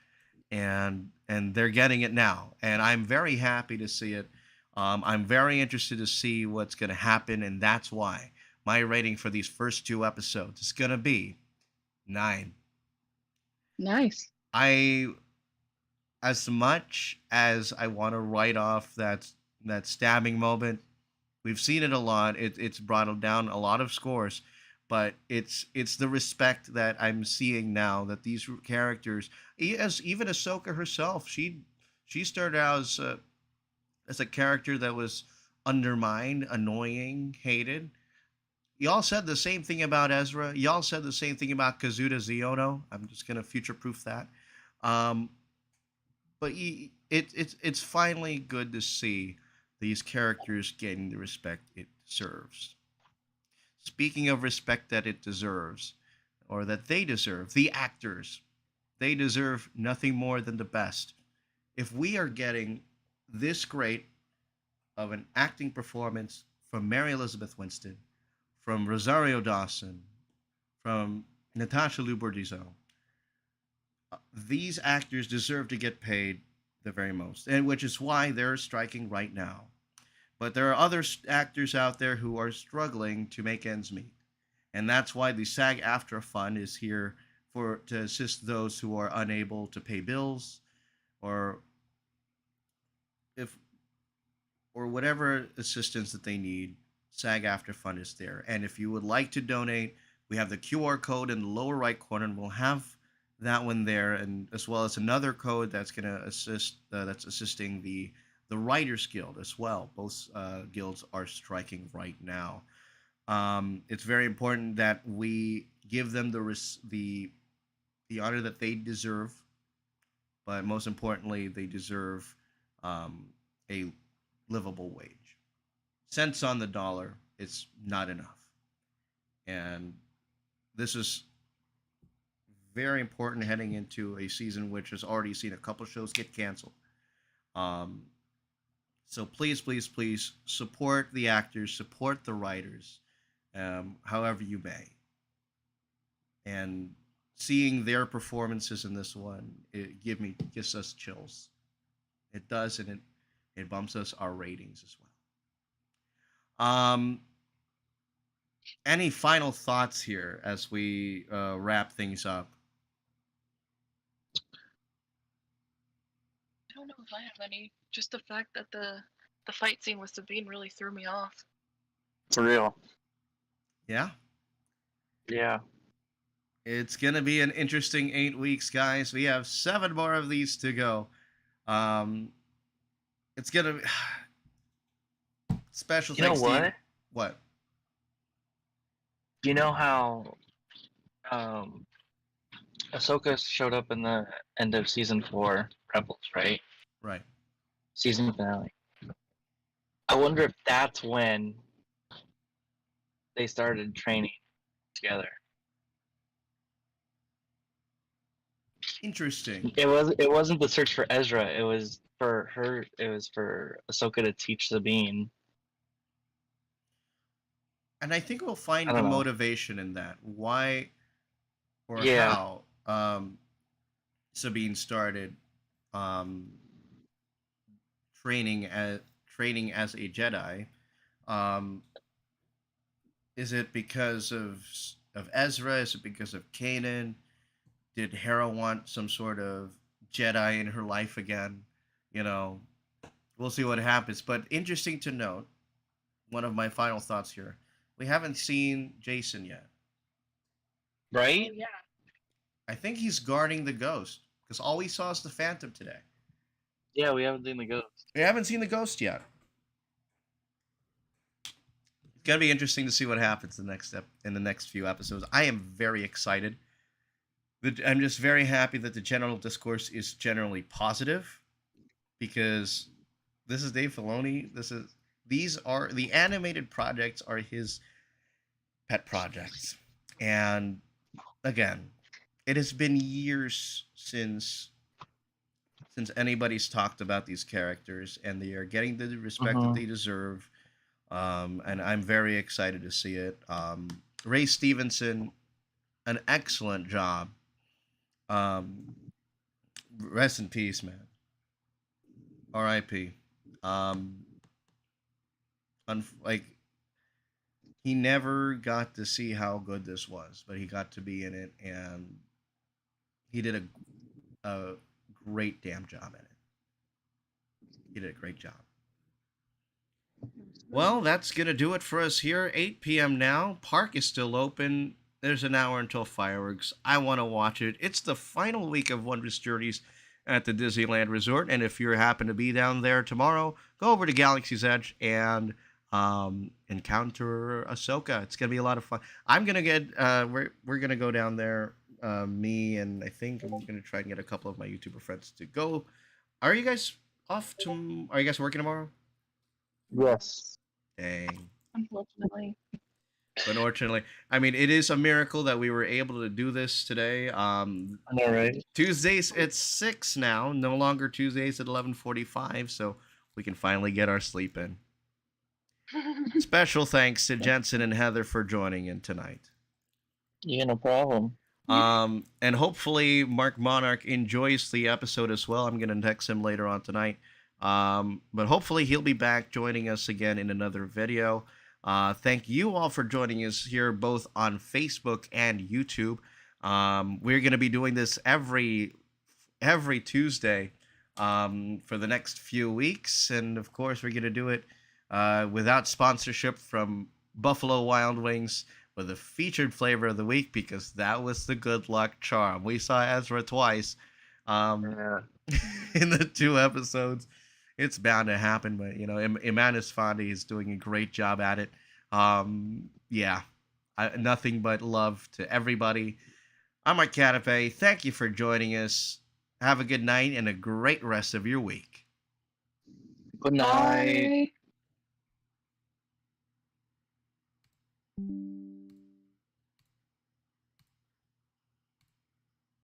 And they're getting it now. And I'm very happy to see it. I'm very interested to see what's going to happen, and that's why my rating for these first 2 episodes is going to be 9. Nice. I, as much as I want to write off that stabbing moment, we've seen it a lot. It's brought down a lot of scores, but it's the respect that I'm seeing now that these characters, as even Ahsoka herself, she started out as a character that was undermined, annoying, hated. Y'all said the same thing about Ezra. Y'all said the same thing about Kazuda Ziono. I'm just gonna future proof that. Um, but it's finally good to see these characters getting the respect it deserves. Speaking of respect that it deserves, or that they deserve, the actors, they deserve nothing more than the best. If we are getting this great of an acting performance from Mary Elizabeth Winston, from Rosario Dawson, from Natasha Liu Bordizzo, these actors deserve to get paid the very most, and which is why they're striking right now. But there are other actors out there who are struggling to make ends meet, and that's why the SAG AFTRA fund is here for to assist those who are unable to pay bills, or if or whatever assistance that they need. SAG AFTRA fund is there, and if you would like to donate, we have the QR code in the lower right corner, and we'll have that one there, and as well as another code that's going to assist that's assisting the Writers Guild as well. Both guilds are striking right now. It's very important that we give them the honor that they deserve, but most importantly, they deserve a livable wage. Cents on the dollar, it's not enough, and this is very important heading into a season which has already seen a couple shows get canceled. Um, so please, please, please support the actors, support the writers, however you may. And seeing their performances in this one, it gives us chills. It does, and it bumps us our ratings as well. Any final thoughts here as we wrap things up? I don't know if I have any. Just the fact that the fight scene with Sabine really threw me off. For real. Yeah, Yeah. it's gonna be an interesting 8 weeks, guys. We have 7 more of these to go. Um, it's gonna be special You know thanks to what? what? You know how um Ahsoka showed up in the end of season 4 Rebels, right? Right. Season finale. I wonder if that's when they started training together. Interesting. It wasn't the search for Ezra. It was for her. It was for Ahsoka to teach Sabine. And I think we'll I find the don't know. motivation in that. Why or Yeah. how Sabine started um, training as a Jedi. Um, is it because of Ezra? Is it because of Kanan? Did Hera want some sort of Jedi in her life again? You know, we'll see what happens. But interesting to note, one of my final thoughts here: we haven't seen Jason yet. Right? Oh, yeah. I think he's guarding the ghost because all we saw is the Phantom today. Yeah, we haven't seen the ghost. We haven't seen the ghost yet. It's gonna be interesting to see what happens in the next few episodes. I am very excited. I'm just very happy that the general discourse is generally positive because this is Dave Filoni. These are the animated projects are his pet projects, and again, it has been years since anybody's talked about these characters, and they are getting the respect that Mhm. they deserve. And I'm very excited to see it. Ray Stevenson, an excellent job. Um, Rest in peace, man. R.I.P. Um, like he never got to see how good this was, but he got to be in it, and he did a great damn job in it. He did a great job. Well, that's going to do it for us here. 8 p.m. now. Park is still open. There's an hour until fireworks. I want to watch it. It's the final week of Wondrous Journeys at the Disneyland Resort. And if you happen to be down there tomorrow, go over to Galaxy's Edge and encounter Ahsoka. It's going to be a lot of fun. I'm going to get, we're going to go down there, me, and I think I'm going to try and get a couple of my YouTuber friends to go. Are you guys are you guys working tomorrow? Yes. Dang. Unfortunately. But unfortunately, I mean, it is a miracle that we were able to do this today. I know, right? Tuesdays at 6 now, no longer Tuesdays at 11:45, so we can finally get our sleep in. Special thanks to Jensen and Heather for joining in tonight. Yeah, no problem. And hopefully Mark Monarch enjoys the episode as well. I'm gonna text him later on tonight. But hopefully he'll be back joining us again in another video. Thank you all for joining us here, both on Facebook and YouTube. We're going to be doing this every Tuesday for the next few weeks, and of course, we're going to do it without sponsorship from Buffalo Wild Wings with a featured flavor of the week, because that was the good luck charm. We saw Ezra twice Yeah. in the 2 episodes. It's bound to happen, but you know, Imanus Fondi is doing a great job at it. Yeah, nothing but love to everybody. I'm Mark Catape. Thank you for joining us. Have a good night and a great rest of your week. Good night. Bye.